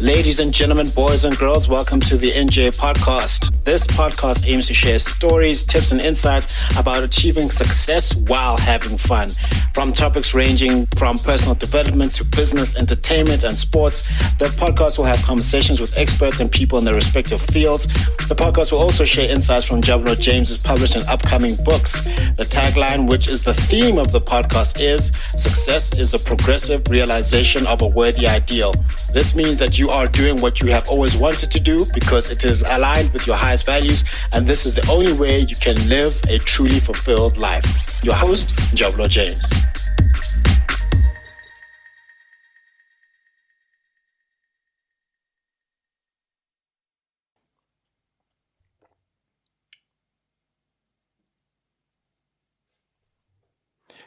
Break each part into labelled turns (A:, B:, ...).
A: Ladies and gentlemen, boys and girls, welcome to the NJ Podcast. This podcast aims to share stories, tips, and insights about achieving success while having fun. From topics ranging from personal development to business, entertainment, and sports, the podcast will have conversations with experts and people in their respective fields. The podcast will also share insights from Jablo James's published and upcoming books. The tagline, which is the theme of the podcast, is "Success is a progressive realization of a worthy ideal." This means that you are doing what you have always wanted to do because it is aligned with your highest values, and this is the only way you can live a truly fulfilled life. Your host, Jablo James.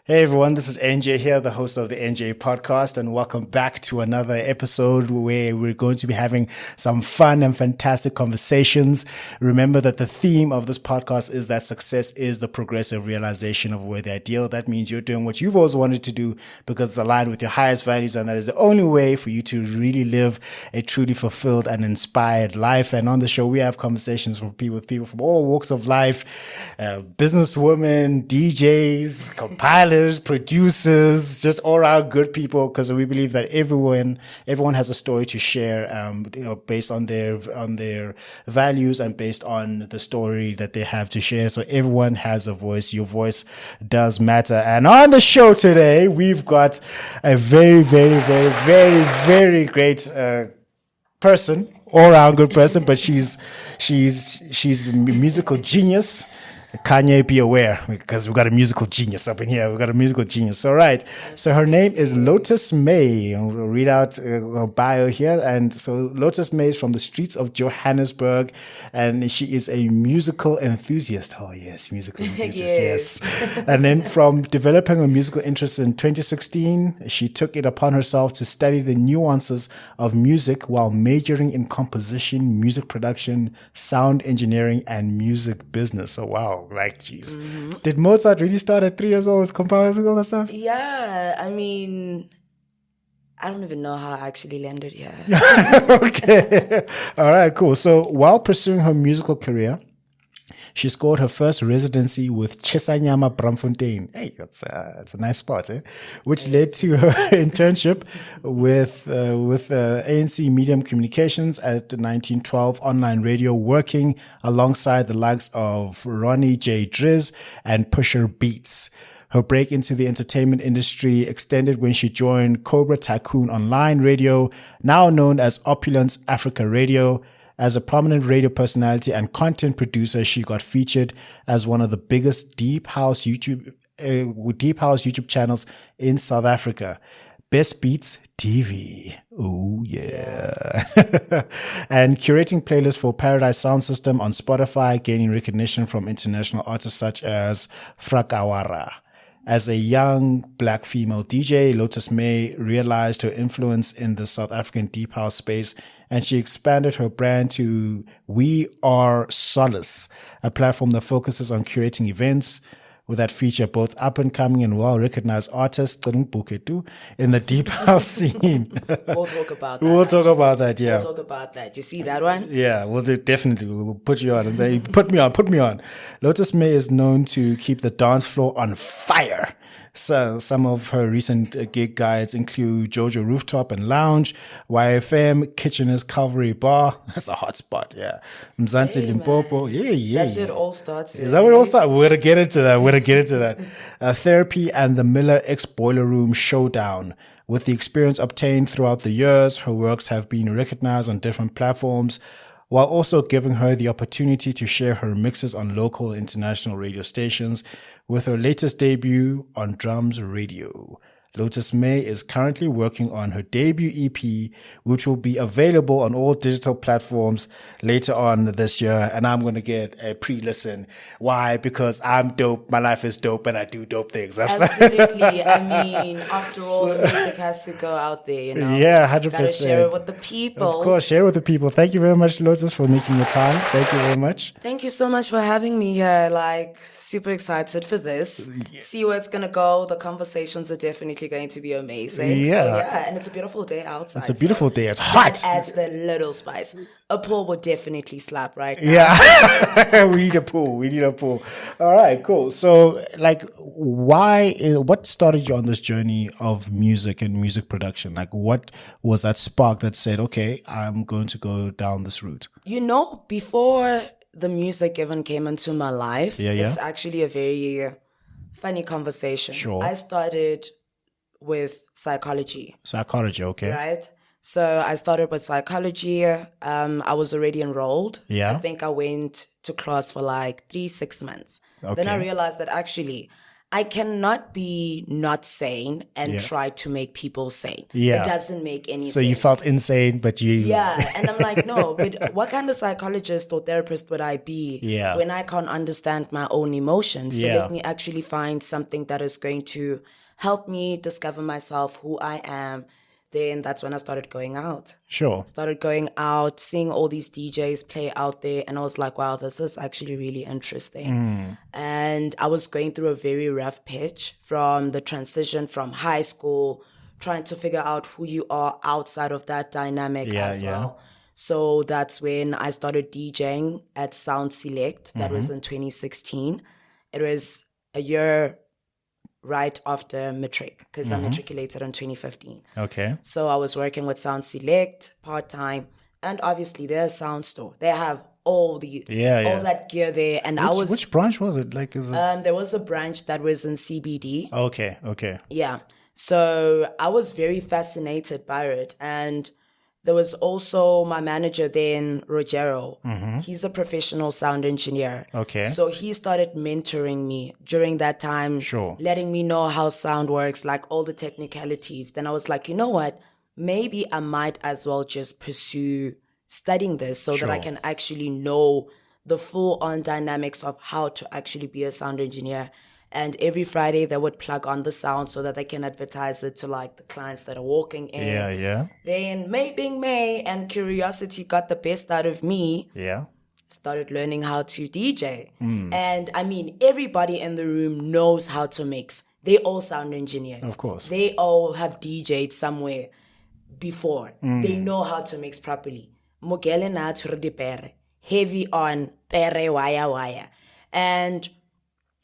B: Hey everyone, this is NJ here, the host of the NJ Podcast, and welcome back to another episode where we're going to be having some fun and fantastic conversations. Remember that the theme of this podcast is that success is the progressive realization of a worthy ideal. That means you're doing what you've always wanted to do because it's aligned with your highest values, and that is the only way for you to really live a truly fulfilled and inspired life. And on the show, we have conversations with people from all walks of life, businesswomen, DJs, compilers, producers, just all around good people, because we believe that everyone has a story to share, based on their values and based on the story that they have to share. So everyone has a voice. Your voice does matter. And on the show today, we've got a very, very, very, very, very great person, all around good person, but she's a musical genius. Kanye, be aware, because we've got a musical genius up in here. We've got a musical genius. All right. So her name is Lotus Mae. We'll read out her bio here. And so Lotus Mae is from the streets of Johannesburg, and she is a musical enthusiast. Oh, yes, musical enthusiast. Yes. And then from developing a musical interest in 2016, she took it upon herself to study the nuances of music while majoring in composition, music production, sound engineering, and music business. So, wow. Like, geez. Mm-hmm. Did Mozart really start at 3 years old composing all that stuff?
C: Yeah, I mean, I don't even know how I actually landed here.
B: Okay. All right, cool. So while pursuing her musical career, she scored her first residency with Chisanyama Bramfontein. Hey, that's a nice spot, eh? Which led to her internship with ANC Medium Communications at 1912 online radio, working alongside the likes of Ronnie J. Driz and Pusher Beats. Her break into the entertainment industry extended when she joined Cobra Tycoon Online Radio, now known as Opulence Africa Radio. As a prominent radio personality and content producer, she got featured as one of the biggest deep house YouTube channels in South Africa. Best Beats TV. Oh, yeah. And curating playlists for Paradise Sound System on Spotify, gaining recognition from international artists such as Frakawara. As a young black female DJ, Lotus Mae realized her influence in the South African deep house space, and she expanded her brand to We Are SOLACE, a platform that focuses on curating events that feature both up-and-coming and well-recognized artists in the deep house scene.
C: We'll talk about that.
B: We'll talk about that, yeah.
C: We'll talk about that. You see that one?
B: Yeah, definitely. We'll put you on. Put me on. Lotus Mae is known to keep the dance floor on fire. So some of her recent gig guides include Jojo Rooftop and Lounge, YFM, Kitchener's Calvary Bar. That's a hot spot, yeah. Mzansi Limpopo. Yeah.
C: That's it all starts.
B: Is that where it all starts? We're going to get into that. Therapy and the Miller X Boiler Room Showdown. With the experience obtained throughout the years, her works have been recognized on different platforms, while also giving her the opportunity to share her mixes on local and international radio stations, with her latest debut on Drums Radio. Lotus Mae is currently working on her debut EP, which will be available on all digital platforms later on this year. And I'm going to get a pre-listen. Why? Because I'm dope. My life is dope and I do dope things.
C: Absolutely. I mean, after all, the music has to go out there, you know.
B: Yeah, 100%.
C: Gotta share it with the people.
B: Of course, share it with the people. Thank you very much, Lotus, for making the time. Thank you very much.
C: Thank you so much for having me here. Like, super excited for this. Yeah. See where it's going to go. The conversations are definitely definitely going to be amazing.
B: Yeah.
C: So yeah, and it's a beautiful day outside.
B: It's a beautiful day. It's hot.
C: That adds the little spice. A pool would definitely slap right now.
B: Yeah. We need a pool. We need a pool. All right, cool. So, like, what started you on this journey of music and music production? Like, what was that spark that said, okay, I'm going to go down this route?
C: You know, before the music even came into my life, it's actually a very funny conversation.
B: Sure.
C: I started with psychology.
B: Psychology, okay.
C: Right? So I started with psychology. I was already enrolled.
B: Yeah.
C: I think I went to class for like 6 months.
B: Okay.
C: Then I realized that actually I cannot be not sane and try to make people sane.
B: Yeah.
C: It doesn't make any sense.
B: So you felt insane, but you...
C: Yeah. And I'm like, no, but what kind of psychologist or therapist would I be when I can't understand my own emotions? So let me actually find something that is going to help me discover myself, who I am. Then that's when I started going out.
B: Sure.
C: Started going out, seeing all these DJs play out there. And I was like, wow, this is actually really interesting. And I was going through a very rough pitch from the transition from high school, trying to figure out who you are outside of that dynamic as well. So that's when I started DJing at Sound Select. That was in 2016. It was a year right after matric, because I matriculated in 2015.
B: Okay.
C: So I was working with Sound Select part-time, and obviously they're a sound store. They have all that gear there. And
B: which branch was it? Like, is it...
C: there was a branch that was in CBD.
B: Okay.
C: Yeah. So I was very fascinated by it. And there was also my manager then, Rogero. He's a professional sound engineer.
B: Okay.
C: So he started mentoring me during that time, letting me know how sound works, like all the technicalities. Then I was like, you know what? Maybe I might as well just pursue studying this so that I can actually know the full-on dynamics of how to actually be a sound engineer. And every Friday they would plug on the sound so that they can advertise it to like the clients that are walking in.
B: Yeah.
C: Then being May and curiosity got the best out of me.
B: Yeah.
C: Started learning how to DJ. And I mean, everybody in the room knows how to mix. They all sound engineers.
B: Of course.
C: They all have DJ'd somewhere before. They know how to mix properly. Mogele na pere. Heavy on pere wire. And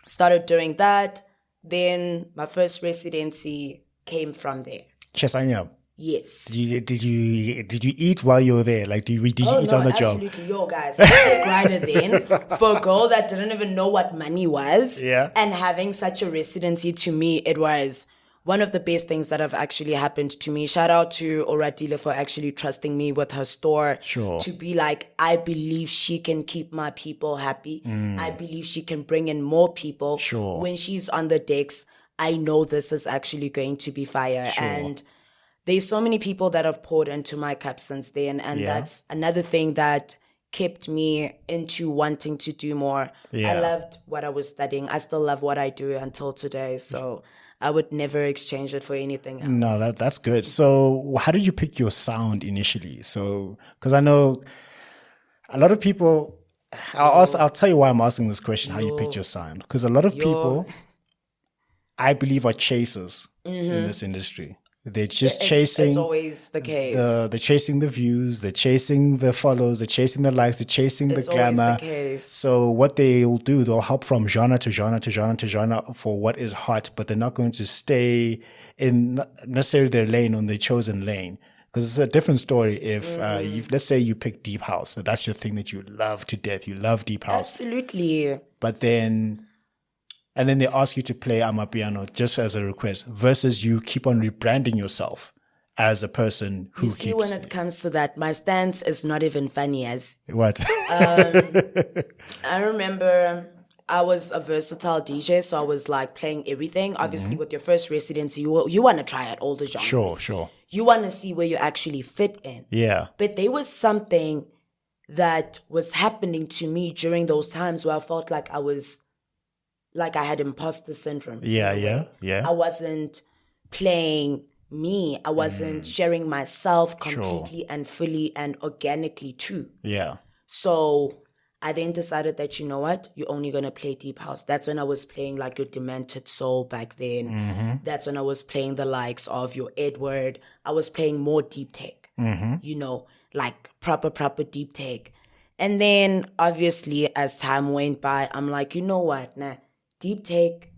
C: started doing that. Then my first residency came from there.
B: Chesanya.
C: Yes.
B: Did you eat while you were there? Like, did you eat on the job?
C: Absolutely. Yo, guys, I take Ryder then for a girl that didn't even know what money was.
B: Yeah.
C: And having such a residency, to me, it was one of the best things that have actually happened to me. Shout out to Oratile for actually trusting me with her store.
B: Sure.
C: To be like, I believe she can keep my people happy. I believe she can bring in more people.
B: Sure.
C: When she's on the decks, I know this is actually going to be fire.
B: Sure.
C: And there's so many people that have poured into my cup since then. And that's another thing that kept me into wanting to do more. I loved what I was studying. I still love what I do until today. So I would never exchange it for anything else.
B: No, that's good. So how did you pick your sound initially? So, because I know a lot of people, I'll tell you why I'm asking this question, how you picked your sound. Because a lot of people, I believe, are chasers in this industry. They're just chasing.
C: It's always the case.
B: They're chasing the views. They're chasing the follows. They're chasing the likes. They're chasing the glamour.
C: Always the case.
B: So what they'll do, they'll hop from genre to genre to genre to genre for what is hot, but they're not going to stay in necessarily their lane, on their chosen lane. Because it's a different story if, let's say you pick deep house. So that's your thing that you love to death. You love deep house.
C: Absolutely.
B: But then... And then they ask you to play Amapiano just as a request, versus you keep on rebranding yourself as a person who keeps...
C: You see, when it comes to that, my stance is not even funny as...
B: What?
C: I remember I was a versatile DJ, so I was like playing everything. Obviously, with your first residency, you want to try out all the genres.
B: Sure.
C: You want to see where you actually fit in.
B: Yeah.
C: But there was something that was happening to me during those times where I felt like I had imposter syndrome.
B: Yeah.
C: I wasn't playing me. I wasn't sharing myself completely and fully and organically too.
B: Yeah.
C: So I then decided that, you know what, you're only going to play deep house. That's when I was playing like your Demented Soul back then. That's when I was playing the likes of your Edward. I was playing more deep tech, you know, like proper deep tech. And then obviously as time went by, I'm like, you know what, deep tech,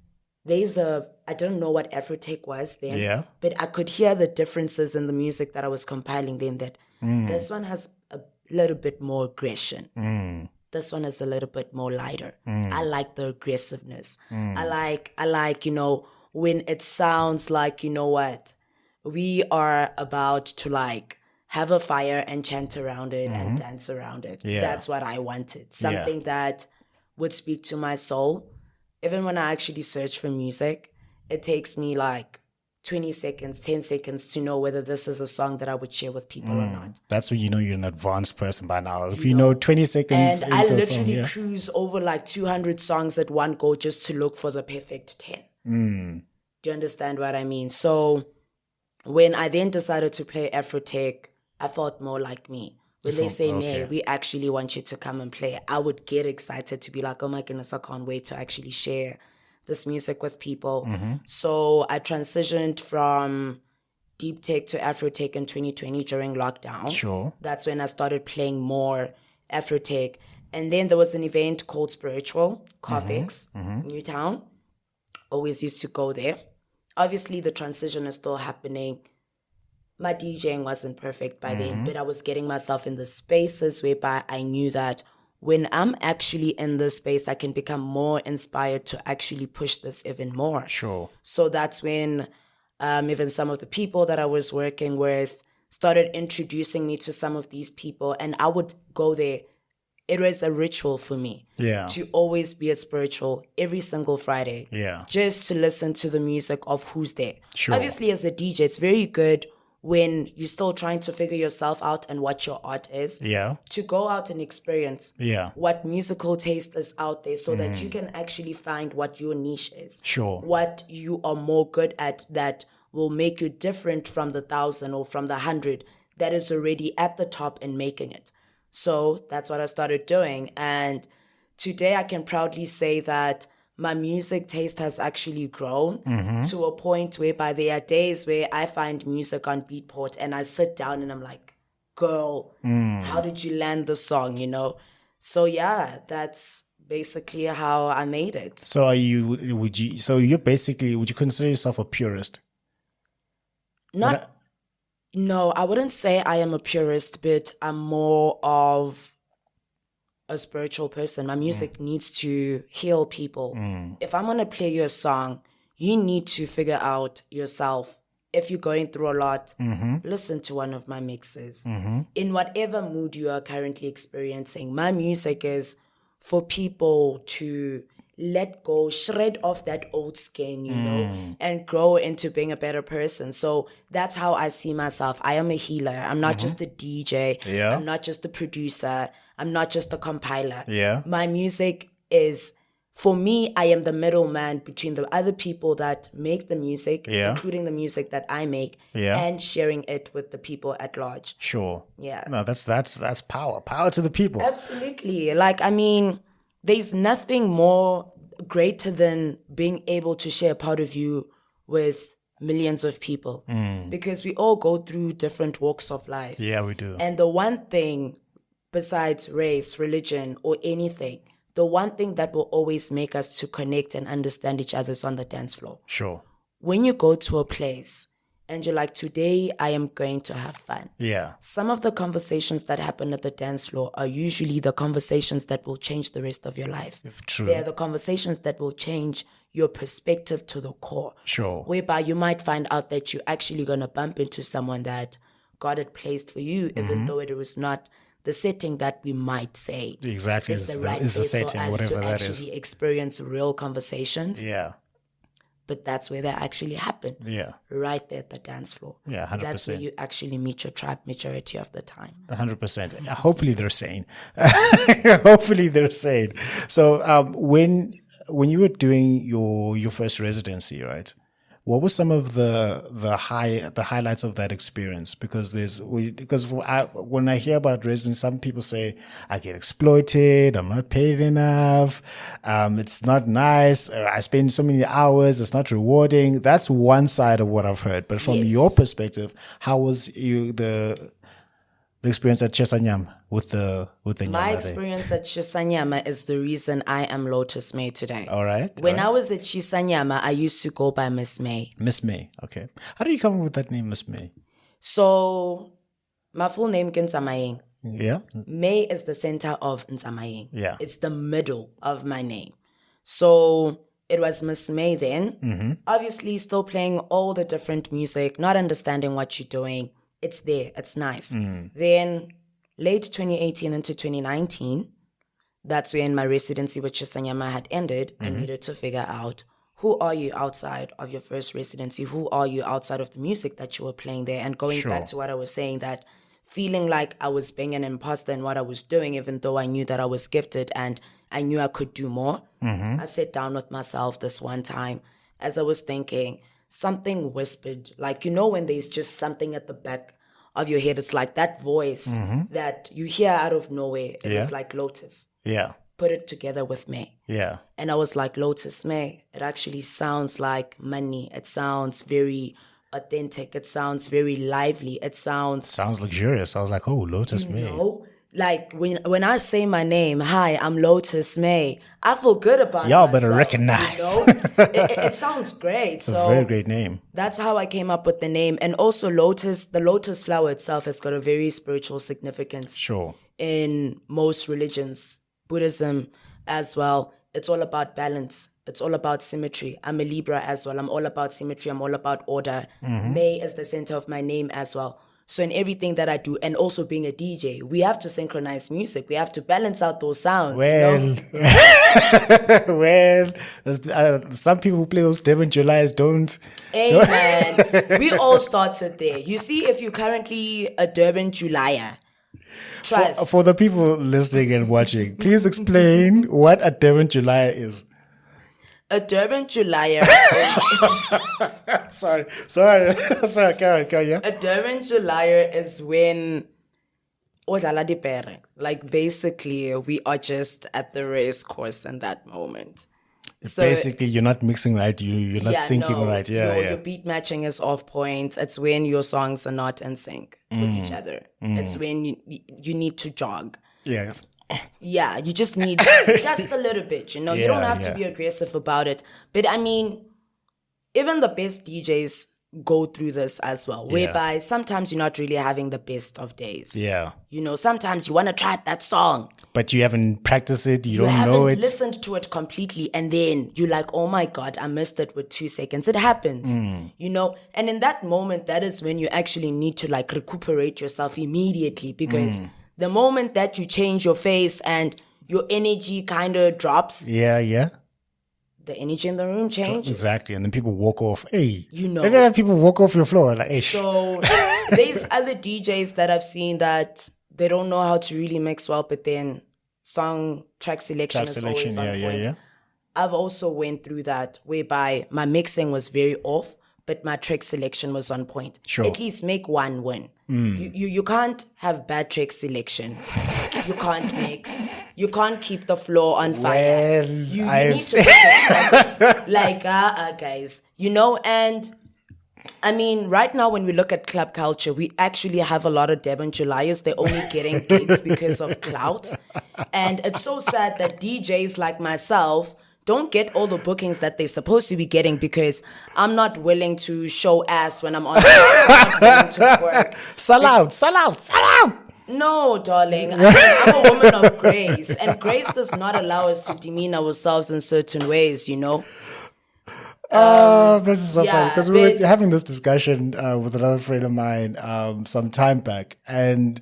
C: I don't know what Afrotech was then, but I could hear the differences in the music that I was compiling then, that this one has a little bit more aggression. This one is a little bit more lighter. I like the aggressiveness. I like, you know, when it sounds like, you know what, we are about to like have a fire and chant around it and dance around it. That's what I wanted. Something that would speak to my soul. Even when I actually search for music, it takes me like 20 seconds, 10 seconds to know whether this is a song that I would share with people or not.
B: That's when you know you're an advanced person by now. If you know 20 seconds
C: and I
B: into
C: literally
B: a song,
C: cruise over like 200 songs at one go just to look for the perfect 10. Do you understand what I mean? So when I then decided to play Afrotech, I felt more like me. When they say, Mae, we actually want you to come and play, I would get excited to be like, oh my goodness, I can't wait to actually share this music with people. So I transitioned from deep tech to Afrotech in 2020 during lockdown.
B: Sure.
C: That's when I started playing more Afrotech. And then there was an event called Spiritual, Coffex, Newtown. Always used to go there. Obviously, the transition is still happening. My DJing wasn't perfect by then, but I was getting myself in the spaces whereby I knew that when I'm actually in this space, I can become more inspired to actually push this even more.
B: Sure.
C: So that's when even some of the people that I was working with started introducing me to some of these people, and I would go there. It was a ritual for me to always be at Spiritual every single Friday, just to listen to the music of who's there.
B: Sure.
C: Obviously, as a DJ, it's very good when you're still trying to figure yourself out and what your art is, to go out and experience what musical taste is out there so that you can actually find what your niche is.
B: Sure.
C: What you are more good at that will make you different from the 1,000 or from the 100 that is already at the top and making it. So that's what I started doing. And today I can proudly say that my music taste has actually grown to a point whereby there are days where I find music on Beatport and I sit down and I'm like, girl, how did you land the song, you know? So yeah, that's basically how I made it.
B: So would you consider yourself a purist?
C: No, I wouldn't say I am a purist, but I'm more of a spiritual person. My music needs to heal people. If I'm going to play you a song, you need to figure out yourself. If you're going through a lot, listen to one of my mixes. In whatever mood you are currently experiencing, my music is for people to let go, shred off that old skin, you know, and grow into being a better person. So that's how I see myself. I am a healer. I'm not just a DJ. I'm not just a producer. I'm not just a compiler. My music is, for me, I am the middleman between the other people that make the music, including the music that I make, and sharing it with the people at large.
B: Sure.
C: Yeah.
B: No, that's power. Power to the people.
C: Absolutely. Like, I mean, there's nothing more greater than being able to share a part of you with millions of people, because we all go through different walks of life.
B: Yeah, we do.
C: And the one thing, besides race, religion, or anything, the one thing that will always make us to connect and understand each other is on the dance floor.
B: Sure.
C: When you go to a place and you're like, today I am going to have fun. Some of the conversations that happen at the dance floor are usually the conversations that will change the rest of your life.
B: True.
C: They're the conversations that will change your perspective to the core.
B: Sure.
C: Whereby you might find out that you're actually going to bump into someone that God had placed for you, even though it was not the setting that we might say.
B: Exactly.
C: Is the right place
B: setting,
C: for us
B: whatever
C: to
B: that
C: actually experience real conversations. But that's where they actually happen. Right there at the dance floor.
B: 100%.
C: That's where you actually meet your tribe majority of the time.
B: 100%. Hopefully they're sane. Hopefully they're sane. So when you were doing your first residency, right? What were some of the highlights of that experience? Because when I hear about residents, some people say I get exploited, I'm not paid enough, it's not nice, I spend so many hours, it's not rewarding. That's one side of what I've heard. But from your perspective, how was the experience at Chesanyam with the
C: My
B: Nyama
C: experience at Chisanyama is the reason I am Lotus Mae today.
B: All right.
C: When I was at Chisanyama, I used to go by Miss May.
B: Miss May. Okay. How do you come up with that name, Miss May?
C: So my full name is Nsamayeng.
B: Yeah.
C: May is the center of Nsamayeng.
B: Yeah.
C: It's the middle of my name. So it was Miss May then. Obviously still playing all the different music, not understanding what you're doing. It's there. It's nice. Then late 2018 into 2019, that's when my residency with Chisanyama had ended. I needed to figure out, who are you outside of your first residency? Who are you outside of the music that you were playing there? And going back to what I was saying, that feeling like I was being an imposter in what I was doing, even though I knew that I was gifted and I knew I could do more. I sat down with myself this one time as I was thinking, something whispered, like, when there's just something at the back of your head, it's like that voice that you hear out of nowhere. It was like Lotus.
B: Yeah.
C: Put it together with May.
B: Yeah.
C: And I was like, Lotus May, it actually sounds like money. It sounds very authentic. It sounds very lively. It sounds
B: luxurious. I was like, oh, Lotus May.
C: Like when I say my name, hi, I'm Lotus May, I feel good about
B: Y'all
C: myself,
B: better recognize.
C: It sounds great.
B: It's a very great name.
C: That's how I came up with the name. And also the lotus flower itself has got a very spiritual significance.
B: Sure.
C: In most religions, Buddhism as well, it's all about balance. It's all about symmetry. I'm a Libra as well. I'm all about symmetry. I'm all about order. May is the center of my name as well. So in everything that I do, and also being a DJ, we have to synchronize music. We have to balance out those sounds.
B: Well, some people who play those Devon Julys don't.
C: Hey, man, we all started there. You see, if you're currently a Durban Julya, trust.
B: For the people listening and watching, please explain what a Devon July is.
C: A Durban Julya is...
B: Sorry, Karen, yeah?
C: A Durban Julya is when... Like, basically, we are just at the race course in that moment. So,
B: basically, you're not mixing right, you're not syncing right.
C: Your beat matching is off point. It's when your songs are not in sync with each other. It's when you need to jog.
B: Yes.
C: Yeah, you just need just a little bit, you don't have to be aggressive about it. But I mean, even the best DJs go through this as well, whereby sometimes you're not really having the best of days.
B: Yeah.
C: Sometimes you want to try that song,
B: but you haven't practiced it, you don't know it.
C: You haven't listened to it completely, and then you're like, oh my God, I missed it with 2 seconds. It happens, and in that moment, that is when you actually need to like recuperate yourself immediately, because the moment that you change your face and your energy kind of drops. The energy in the room changes.
B: Exactly. And then people walk off. Hey.
C: Have you
B: had people walk off your floor? Like, hey.
C: So there's other DJs that I've seen that they don't know how to really mix well, but then track selection is always on point. I've also went through that, whereby my mixing was very off, but my track selection was on point.
B: Sure.
C: At least make one win. You can't have bad track selection. You can't mix. You can't keep the floor on fire.
B: Well,
C: you need to make a struggle. Like, guys, and I mean, right now when we look at club culture, we actually have a lot of Devon Julyas. They're only getting gigs because of clout. And it's so sad that DJs like myself don't get all the bookings that they're supposed to be getting, because I'm not willing to show ass when I'm on the I'm not willing to twerk.
B: Sell out.
C: No, darling. I'm a woman of grace. And grace does not allow us to demean ourselves in certain ways,
B: This is so funny, because we were having this discussion with another friend of mine some time back, and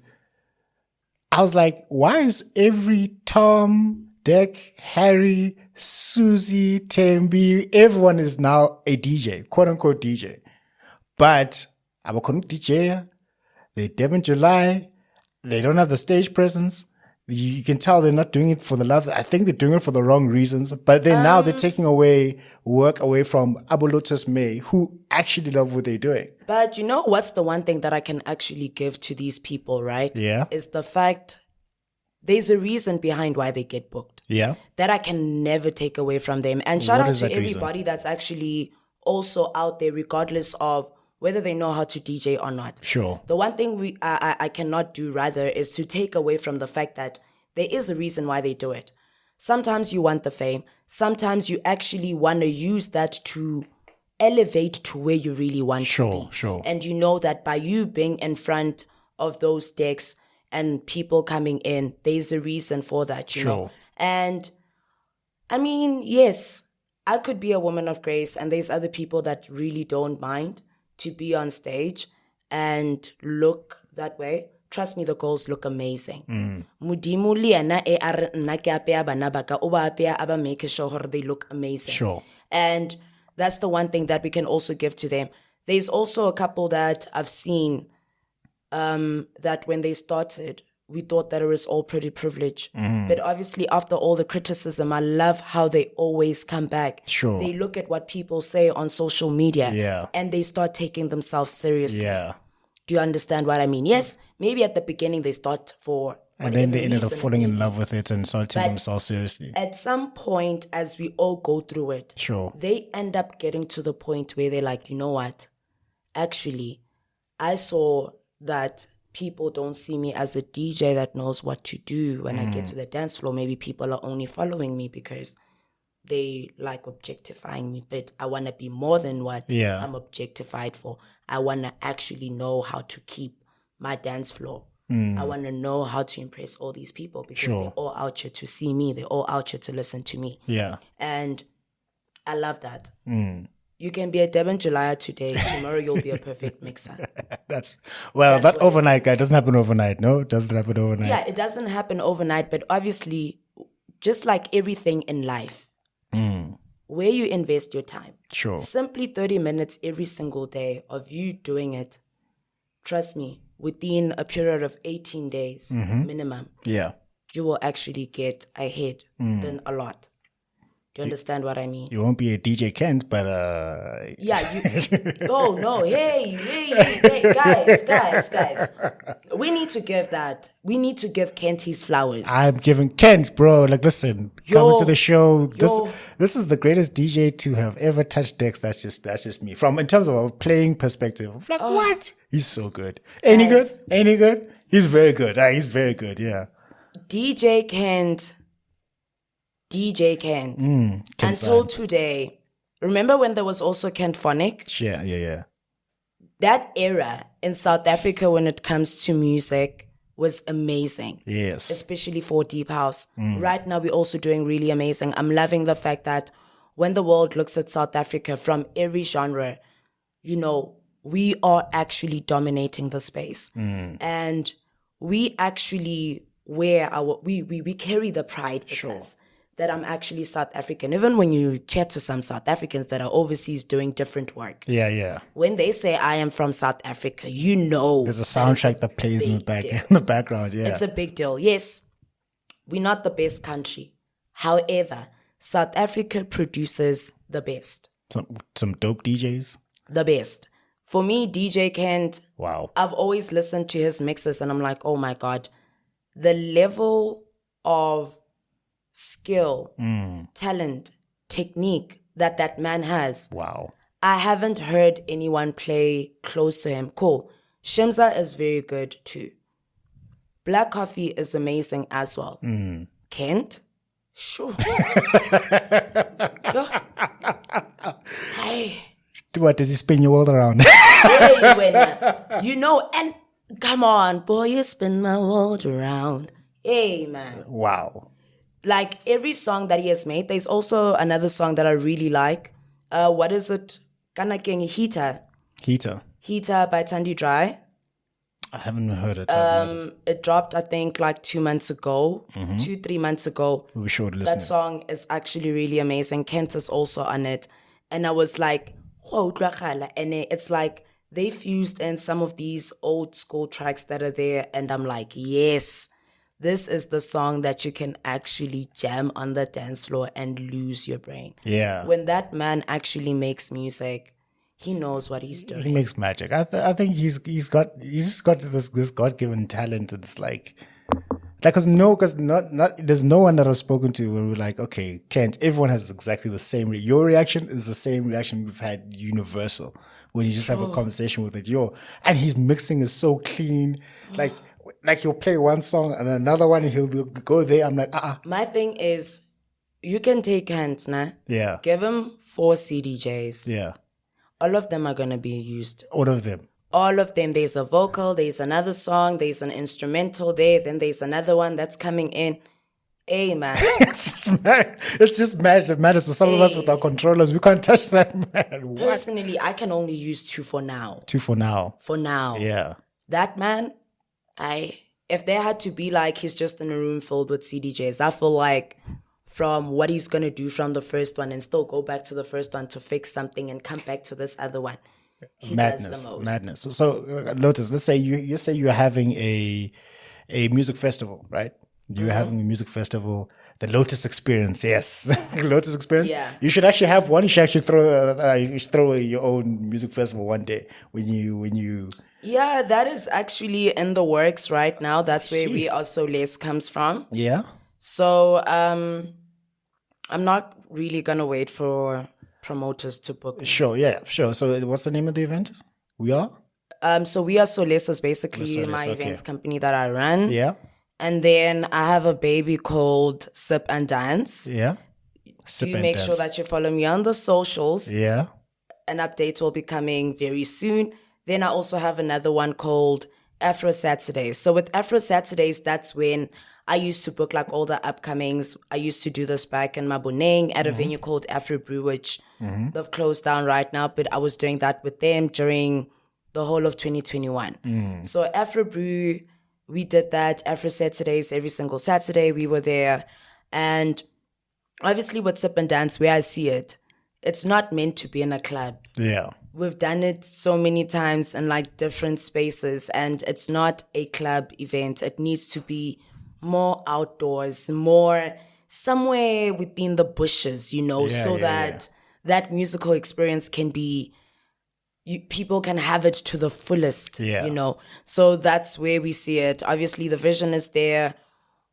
B: I was like, why is every Tom, Dick, Harry, Susie, Tembi, everyone is now a DJ, quote unquote DJ, but I'm a DJ, they're Devon July, they don't have the stage presence, You can tell they're not doing it for the love. I think they're doing it for the wrong reasons. But then now they're taking away work away from Lotus Mae, who actually love what they're doing.
C: But you know what's the one thing that I can actually give to these people, right?
B: Yeah.
C: Is the fact there's a reason behind why they get booked.
B: Yeah.
C: That I can never take away from them. And shout
B: What
C: out
B: is
C: to
B: that reason?
C: everybody that's actually also out there, regardless of whether they know how to DJ or not.
B: Sure.
C: The one thing I cannot do rather is to take away from the fact that there is a reason why they do it. Sometimes you want the fame. Sometimes you actually want to use that to elevate to where you really want to be.
B: Sure.
C: And you know that by you being in front of those decks and people coming in, there's a reason for that, you know. And I mean, yes, I could be a woman of grace, and there's other people that really don't mind to be on stage and look that way. Trust me, the girls look amazing. Modimo le ena e a re nna ke apea bana ba ka, o ba apea a ba make sure hore they look amazing.
B: Sure.
C: And that's the one thing that we can also give to them. There's also a couple that I've seen that when they started, we thought that it was all pretty privilege. But obviously, after all the criticism, I love how they always come back.
B: Sure.
C: They look at what people say on social media.
B: Yeah.
C: And they start taking themselves seriously.
B: Yeah.
C: Do you understand what I mean? Yes, maybe at the beginning they start for
B: And then they ended up
C: reason it
B: falling
C: may
B: in
C: be.
B: love with it and started taking
C: But
B: themselves seriously.
C: At some point, as we all go through it,
B: Sure.
C: they end up getting to the point where they're like, you know what? Actually, I saw that people don't see me as a DJ that knows what to do when I get to the dance floor. Maybe people are only following me because they like objectifying me, but I want to be more than what I'm objectified for. I want to actually know how to keep my dance floor. I want to know how to impress all these people because they're all out here to see me. They're all out here to listen to me.
B: Yeah.
C: And I love that. You can be a Devin Julia today. Tomorrow you'll be a perfect mixer.
B: That's
C: That's
B: that
C: what
B: overnight guy doesn't happen overnight. No, it doesn't happen overnight.
C: Yeah, it doesn't happen overnight, but obviously, just like everything in life, where you invest your time.
B: Sure.
C: Simply 30 minutes every single day of you doing it. Trust me, within a period of 18 days minimum,
B: Yeah.
C: you will actually get ahead than a lot. Do you understand what I mean?
B: You won't be a DJ Kent, but
C: Yeah, you. Oh no! Hey, guys! We need to give that. We need to give Kent his flowers.
B: I'm giving Kent, bro. Like, listen, coming to the show. This is the greatest DJ to have ever touched decks. That's just me. From in terms of a playing perspective, I'm like, what? He's so good. Ain't he good? Ain't he good? He's very good. He's very good. Yeah.
C: DJ Kent. Until today. Remember when there was also Kent Phonic?
B: Yeah.
C: That era in South Africa when it comes to music was amazing.
B: Yes.
C: Especially for Deep House. Right now, we're also doing really amazing. I'm loving the fact that when the world looks at South Africa from every genre, you know, we are actually dominating the space. And we actually wear we carry the pride with us that I'm actually South African. Even when you chat to some South Africans that are overseas doing different work.
B: Yeah.
C: When they say I am from South Africa, you know.
B: There's a soundtrack that plays in the background. Yeah.
C: It's a big deal. Yes, we're not the best country. However, South Africa produces the best.
B: Some dope DJs.
C: The best. For me, DJ Kent,
B: wow.
C: I've always listened to his mixes and I'm like, oh my God, the level of skill, talent, technique that man has.
B: Wow.
C: I haven't heard anyone play close to him. Cool. Shimza is very good too. Black Coffee is amazing as well. Kent? Sure. Hey.
B: What, does he spin your world around?
C: You know, and come on, boy, you spin my world around. Hey, man.
B: Wow.
C: Like every song that he has made, there's also another song that I really like. What is it? Kanakeng Heater by Tandy Dry.
B: I haven't heard it.
C: It dropped, I think, like 2 months ago, 2-3 months ago.
B: We should listen.
C: That song is actually really amazing. Kent is also on it. And I was like, and it's like they fused in some of these old school tracks that are there. And I'm like, yes, this is the song that you can actually jam on the dance floor and lose your brain.
B: Yeah.
C: When that man actually makes music, he knows what he's doing.
B: He makes magic. I think he's just got this God-given talent. It's like because there's no one that I've spoken to where we're like, okay, Kent, everyone has exactly the same. Your reaction is the same reaction we've had universal when you just have a conversation with it. And his mixing is so clean. Like he'll play one song and then another one, and he'll go there. I'm like,
C: My thing is, you can take hands, nah?
B: Yeah.
C: Give him 4 CDJs.
B: Yeah.
C: All of them are going to be used.
B: All of them.
C: All of them. There's a vocal, there's another song, there's an instrumental there, then there's another one that's coming in. Hey, man.
B: It's just magic that matters for some of us with our controllers. We can't touch that, man. What?
C: Personally, I can only use 2 for now.
B: 2 for now.
C: For now.
B: Yeah.
C: That man, if there had to be like he's just in a room filled with CDJs, I feel like from what he's going to do from the first one and still go back to the first one to fix something and come back to this other one. He does the most.
B: Madness. So Lotus, let's say you say you're having a music festival, right? You're having a music festival, the Lotus Experience, yes, Lotus Experience.
C: Yeah.
B: You should actually have one. You should actually throw your own music festival one day when you.
C: Yeah, that is actually in the works right now. That's where we are SOLACE comes from.
B: Yeah.
C: So I'm not really gonna wait for promoters to book me.
B: Sure. Yeah. Sure. So what's the name of the event? We are.
C: So we are SOLACE is basically
B: SOLACE,
C: my
B: okay.
C: events company that I run.
B: Yeah.
C: And then I have a baby called Sip and Dance.
B: Yeah. Sip
C: You
B: and
C: make
B: dance.
C: sure that you follow me on the socials.
B: Yeah.
C: An update will be coming very soon. Then I also have another one called Afro Saturdays. So with Afro Saturdays, that's when I used to book like all the upcomings. I used to do this back in Maboneng at a venue called Afro Brew, which they've closed down right now. But I was doing that with them during the whole of 2021. So Afro Brew, we did that. Afro Saturdays, every single Saturday we were there. And obviously with Sip and Dance, where I see it, it's not meant to be in a club.
B: Yeah.
C: We've done it so many times in like different spaces, and it's not a club event. It needs to be more outdoors, more somewhere within the bushes, that musical experience can be, people can have it to the fullest, So that's where we see it. Obviously, the vision is there.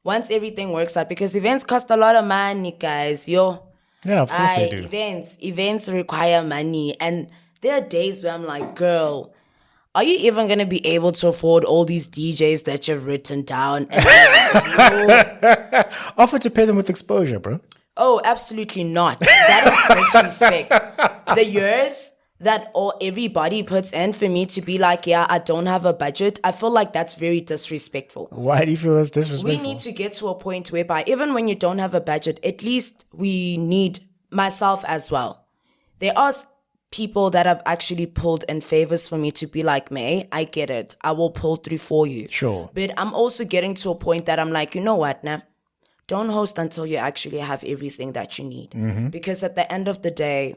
C: Once everything works out, because events cost a lot of money, guys,
B: Yeah, of course they do.
C: Events require money. And there are days where I'm like, girl, are you even going to be able to afford all these DJs that you've written down? And
B: Offer to pay them with exposure, bro.
C: Oh, absolutely not. That is disrespect. The years that everybody puts in for me to be like, yeah, I don't have a budget, I feel like that's very disrespectful.
B: Why do you feel that's disrespectful?
C: We need to get to a point whereby even when you don't have a budget, at least we need myself as well. There are people that have actually pulled in favors for me to be like, May, I get it. I will pull through for you.
B: Sure.
C: But I'm also getting to a point that I'm like, you know what, nah? Don't host until you actually have everything that you need. Because at the end of the day,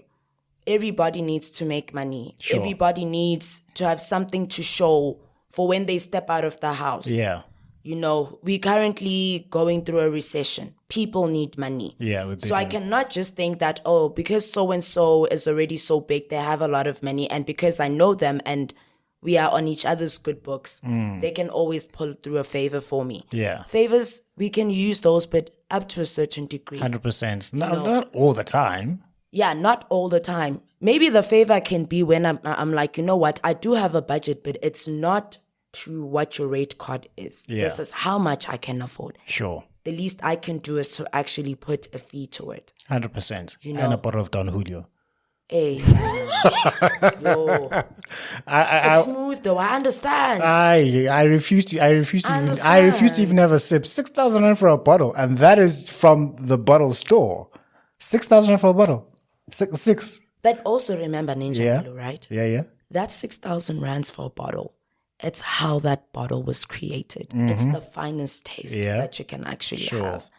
C: everybody needs to make money.
B: Sure.
C: Everybody needs to have something to show for when they step out of the house.
B: Yeah.
C: We're currently going through a recession. People need money.
B: Yeah.
C: So I cannot just think that, because so-and-so is already so big, they have a lot of money, and because I know them and we are on each other's good books, they can always pull through a favor for me.
B: Yeah.
C: Favors, we can use those, but up to a certain degree.
B: 100%. Not all the time.
C: Yeah, not all the time. Maybe the favor can be when I'm like, you know what, I do have a budget, but it's not to what your rate card is.
B: Yeah.
C: This is how much I can afford.
B: Sure.
C: The least I can do is to actually put a fee to it.
B: 100%. And a bottle of Don Julio.
C: Hey, yo, it's smooth though. I understand.
B: I refuse to even have a sip. 6,000 rand for a bottle, and that is from the bottle store. 6,000 rand for a bottle. Six.
C: But also remember, Ninja Blue, right?
B: Yeah.
C: That's 6,000 rands for a bottle. It's how that bottle was created. It's the finest taste that you can actually have.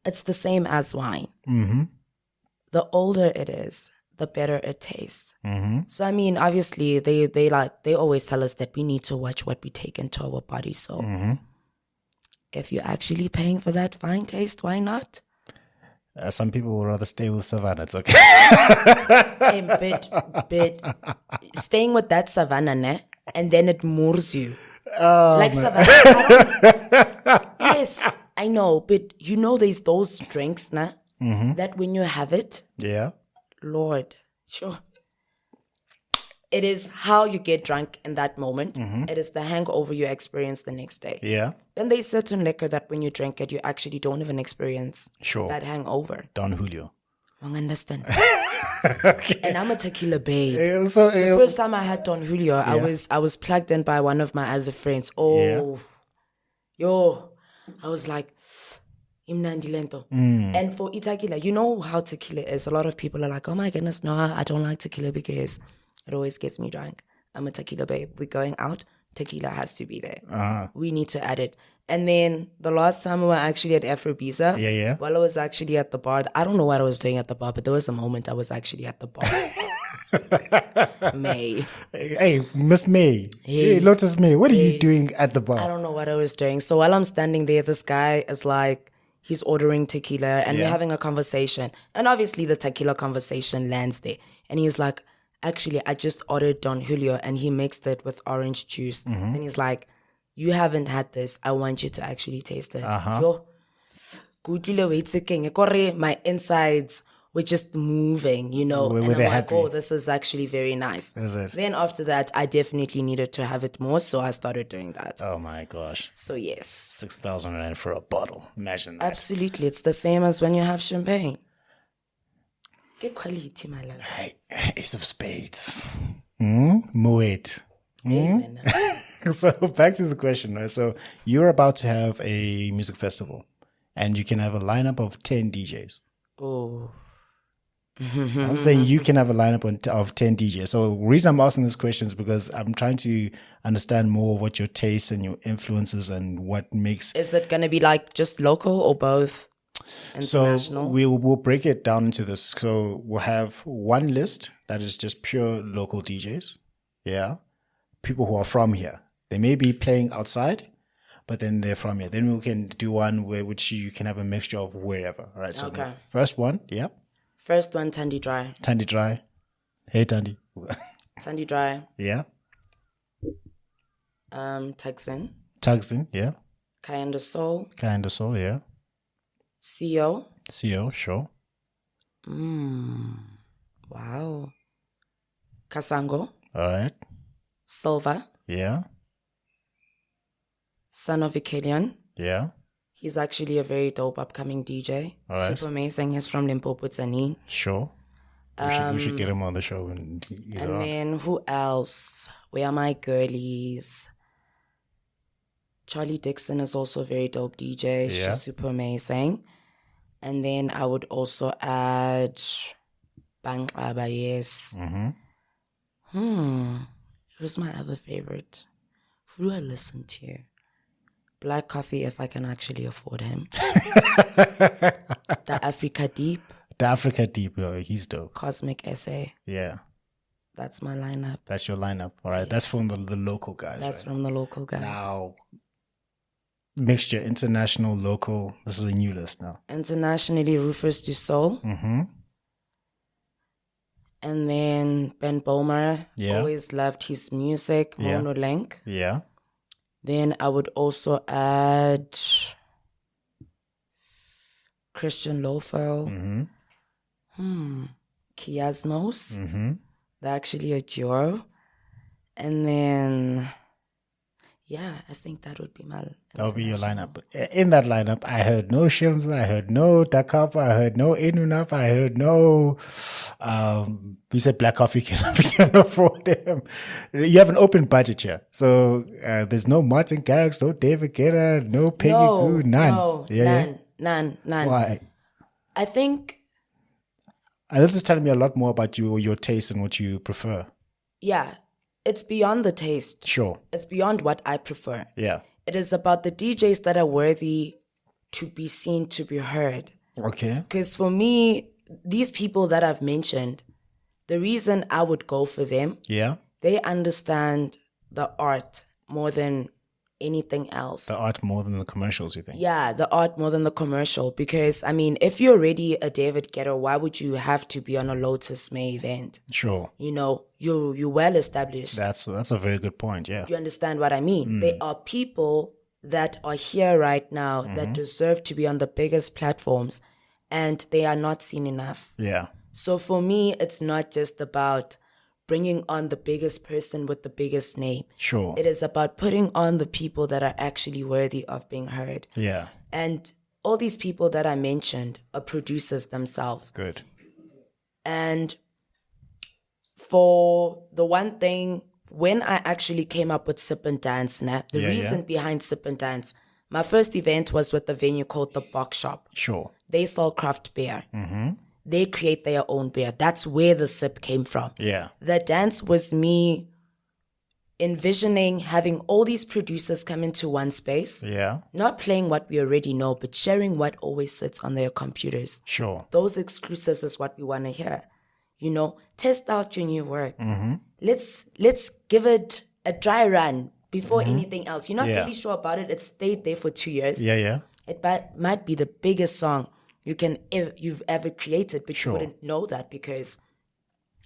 C: It's the same as wine. The older it is, the better it tastes. So I mean, obviously, they always tell us that we need to watch what we take into our body. So if you're actually paying for that fine taste, why not?
B: Some people would rather stay with Savannah. It's okay.
C: But staying with that Savannah, ne? And then it moors you. Like Savannah. Yes, I know. But you know there's those drinks, nah, that when you have it,
B: Yeah.
C: Lord, sure. It is how you get drunk in that moment. It is the hangover you experience the next day.
B: Yeah.
C: Then there's certain liquor that when you drink it, you actually don't even experience
B: Sure.
C: that hangover.
B: Don Julio.
C: I understand.
B: Okay.
C: And I'm a tequila babe.
B: So,
C: The first time I had Don Julio, I was plugged in by one of my other friends. Oh, yo, I was like, imnandi lento. And for tequila, you know how tequila is. A lot of people are like, oh my goodness, no, I don't like tequila because it always gets me drunk. I'm a tequila babe. We're going out. Tequila has to be there. We need to add it. And then the last time we were actually at Afrobiza, while I was actually at the bar, I don't know what I was doing at the bar, but there was a moment I was actually at the bar. May.
B: Hey, Miss May. Hey, Lotus Mae. What are you doing at the bar?
C: I don't know what I was doing. So while I'm standing there, this guy is like, he's ordering tequila and we're having a conversation. And obviously the tequila conversation lands there. And he's like, actually, I just ordered Don Julio and he mixed it with orange juice. And he's like, you haven't had this. I want you to actually taste it. Yo, my insides were just moving, you know.
B: Were
C: and
B: they
C: I'm like,
B: happy?
C: oh, this is actually very nice.
B: Is it?
C: Then after that, I definitely needed to have it more. So I started doing that.
B: Oh my gosh.
C: So yes.
B: 6,000 rand for a bottle. Imagine that.
C: Absolutely. It's the same as when you have champagne. Get quality, my love.
B: Hey, Ace of Spades. Moet.
C: Amen.
B: So back to the question, right? So you're about to have a music festival and you can have a lineup of 10 DJs.
C: Oh.
B: I'm saying you can have a lineup of 10 DJs. So the reason I'm asking this question is because I'm trying to understand more of what your tastes and your influences and what makes...
C: Is it going to be like just local or both?
B: So
C: International?
B: we'll break it down into this. So we'll have one list that is just pure local DJs. Yeah. People who are from here. They may be playing outside, but then they're from here. Then we can do one which you can have a mixture of wherever. All right. So
C: Okay.
B: the first one, yeah.
C: First one, Tandy Dry.
B: Tandy Dry. Hey Tandy.
C: Tandy Dry.
B: Yeah.
C: Texan.
B: Tugsin, yeah.
C: Kayanda Soul.
B: Kind of so, yeah.
C: CO.
B: CO, sure.
C: Wow. Kasango.
B: All right.
C: Silva.
B: Yeah.
C: Son of Ikelian.
B: Yeah.
C: He's actually a very dope upcoming DJ.
B: All right.
C: Super amazing. He's from Limpopo, Tzaneen.
B: Sure. We should get him on the show. And
C: Then who else? Where are my girlies? Charlie Dixon is also a very dope DJ.
B: Yeah.
C: She's super amazing. And then I would also add Bang Aba, yes. Who's my other favorite? Who do I listen to? Black Coffee, if I can actually afford him. The Africa Deep.
B: The Africa Deep, he's dope.
C: Cosmic Essay.
B: Yeah.
C: That's my lineup.
B: That's your lineup. All right. That's from the local guys.
C: That's
B: right?
C: from the local guys.
B: Now, mixture, international, local. This is a new list now.
C: Internationally, Rufus Du Sol. And then Ben Bomer.
B: Yeah.
C: Always loved his music.
B: Yeah.
C: Mono Link.
B: Yeah.
C: Then I would also add Christian Lofo. Kiasmos. They're actually a duo. And then, yeah, I think that would be my...
B: That'll be your lineup. In that lineup, I heard no Shims, I heard no Dakapa, I heard no Inunap, I heard no... you said Black Coffee can afford them. You have an open budget here. So there's no Martin Garrix, no David Guetta, no Peggy Goo, none.
C: No, none.
B: Why?
C: I think...
B: And this is telling me a lot more about your taste and what you prefer.
C: Yeah, it's beyond the taste.
B: Sure.
C: It's beyond what I prefer.
B: Yeah.
C: It is about the DJs that are worthy to be seen, to be heard.
B: Okay.
C: Because for me, these people that I've mentioned, the reason I would go for them,
B: Yeah.
C: they understand the art more than anything else.
B: The art more than the commercials, you think?
C: Yeah, the art more than the commercial. Because, I mean, if you're already a David Guetta, why would you have to be on a Lotus Mae event?
B: Sure.
C: You know, you're well established.
B: That's a very good point, yeah.
C: You understand what I mean? There are people that are here right now that deserve to be on the biggest platforms, and they are not seen enough.
B: Yeah.
C: So for me, it's not just about bringing on the biggest person with the biggest name.
B: Sure.
C: It is about putting on the people that are actually worthy of being heard.
B: Yeah.
C: And all these people that I mentioned are producers themselves.
B: Good.
C: And for the one thing, when I actually came up with Sip and Dance, the reason behind Sip and Dance, my first event was with a venue called The Box Shop.
B: Sure.
C: They sell craft beer. They create their own beer. That's where the sip came from.
B: Yeah.
C: The dance was me envisioning having all these producers come into one space.
B: Yeah.
C: Not playing what we already know, but sharing what always sits on their computers.
B: Sure.
C: Those exclusives is what we want to hear. You know, test out your new work. Let's give it a dry run before anything else. You're not really sure about it. It stayed there for 2 years.
B: Yeah, yeah.
C: It might be the biggest song you've ever created, but you wouldn't know that because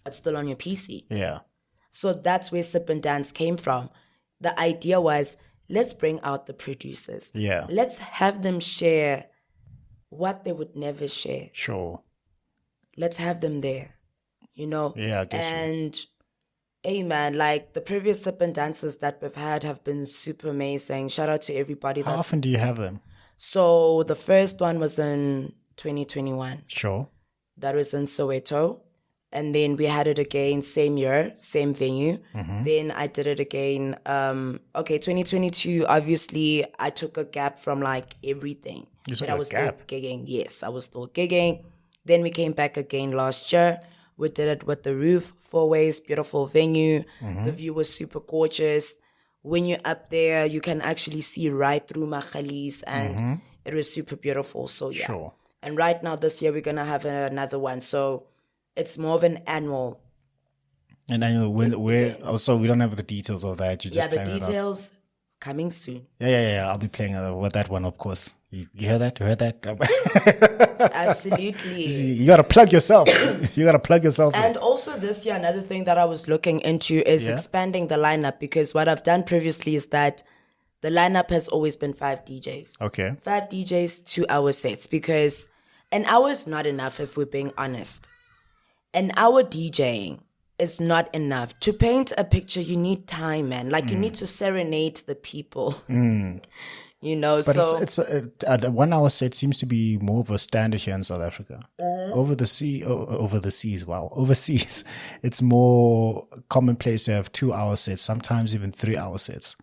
C: it's still on your PC.
B: Yeah.
C: So that's where Sip and Dance came from. The idea was, let's bring out the producers.
B: Yeah.
C: Let's have them share what they would never share.
B: Sure.
C: Let's have them there, you know?
B: Yeah, I get you.
C: And, hey, man, like the previous Sip and Dances that we've had have been super amazing. Shout out to everybody.
B: How often do you have them?
C: So the first one was in 2021.
B: Sure.
C: That was in Soweto. And then we had it again, same year, same venue. Then I did it again. 2022, obviously, I took a gap from like everything.
B: You took
C: but I
B: a
C: was
B: gap?
C: still gigging. Yes, I was still gigging. Then we came back again last year. We did it with the roof, 4 ways, beautiful venue. The view was super gorgeous. When you're up there, you can actually see right through Makhalis, and it was super beautiful. So yeah.
B: Sure.
C: And right now, this year, we're going to have another one. So it's more of an annual.
B: And then where also we don't have the details of that. You just
C: The
B: playing it out.
C: details coming soon.
B: Yeah. I'll be playing with that one, of course. You heard that? You heard that?
C: Absolutely.
B: You gotta plug yourself. You gotta plug yourself.
C: And also this year, another thing that I was looking into is expanding the lineup, because what I've done previously is that the lineup has always been 5 DJs.
B: Okay.
C: 5 DJs, 2-hour sets, because an hour is not enough if we're being honest. An hour DJing is not enough. To paint a picture, you need time, man. Like you need to serenade the people. You know,
B: But
C: so
B: it's a 1 hour set seems to be more of a standard here in South Africa. Overseas, it's more commonplace to have 2 hour sets, sometimes even 3 hour sets.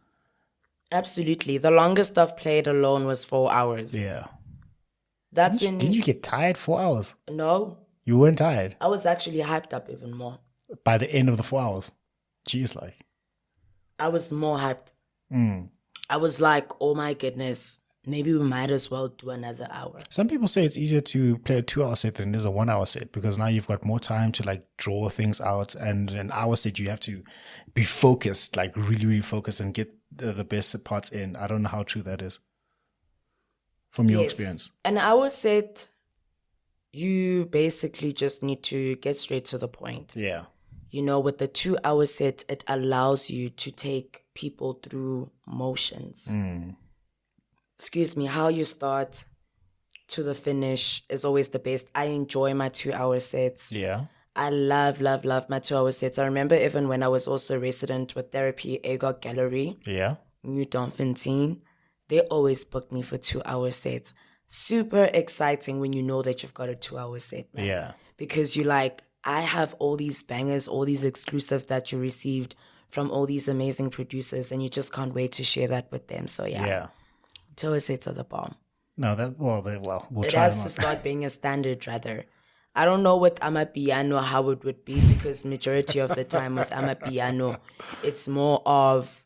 C: absolutely. The longest I've played alone was 4 hours.
B: Yeah.
C: That's
B: Did you get tired 4 hours?
C: No,
B: You weren't tired
C: I was actually hyped up even more.
B: by the end of the 4 hours. Jeez, like.
C: I was more hyped. I was like, oh my goodness, maybe we might as well do another hour.
B: Some people say it's easier to play a 2 hour set than it is a 1 hour set, because now you've got more time to like draw things out, and an hour set you have to be focused, like really, really focused and get the best parts in. I don't know how true that is from your experience.
C: An hour set, you basically just need to get straight to the point.
B: Yeah.
C: You know, with the 2 hour set, it allows you to take people through motions. Excuse me, how you start to the finish is always the best. I enjoy my 2 hour sets.
B: Yeah.
C: I love my 2 hour sets. I remember even when I was also resident with Therapy AGOG Gallery,
B: Yeah.
C: New Donfontein, they always booked me for 2 hour sets. Super exciting when you know that you've got a 2 hour set, man.
B: Yeah.
C: Because you like, I have all these bangers, all these exclusives that you received from all these amazing producers, and you just can't wait to share that with them. So yeah.
B: Yeah.
C: 2 hour sets are the bomb.
B: No, we'll
C: It
B: try
C: has
B: them
C: to
B: out.
C: start being a standard rather. I don't know with Amapiano how it would be, because majority of the time with Amapiano, it's more of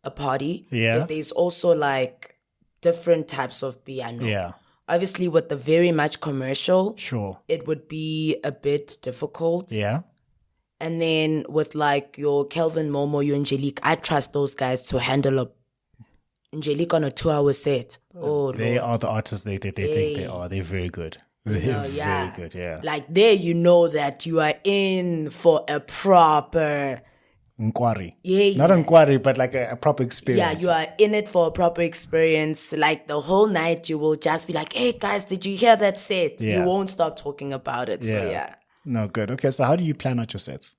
C: a party.
B: Yeah.
C: But there's also like different types of piano.
B: Yeah.
C: Obviously with the very much commercial,
B: Sure.
C: it would be a bit difficult.
B: Yeah.
C: And then with like your Kelvin Momo, your Angelique, I trust those guys to handle Angelique on a 2-hour set. Oh,
B: They
C: Lord.
B: are the artists they think they are. They're very good. They're very good, yeah.
C: Like there, you know that you are in for a proper...
B: Inquiry.
C: Yeah,
B: Not
C: yeah.
B: inquiry, but like a proper
C: Yeah,
B: experience.
C: you are in it for a proper experience. Like the whole night, you will just be like, hey, guys, did you hear that set?
B: Yeah.
C: You won't stop talking about it. So, yeah.
B: No, good. Okay, so how do you plan out your sets?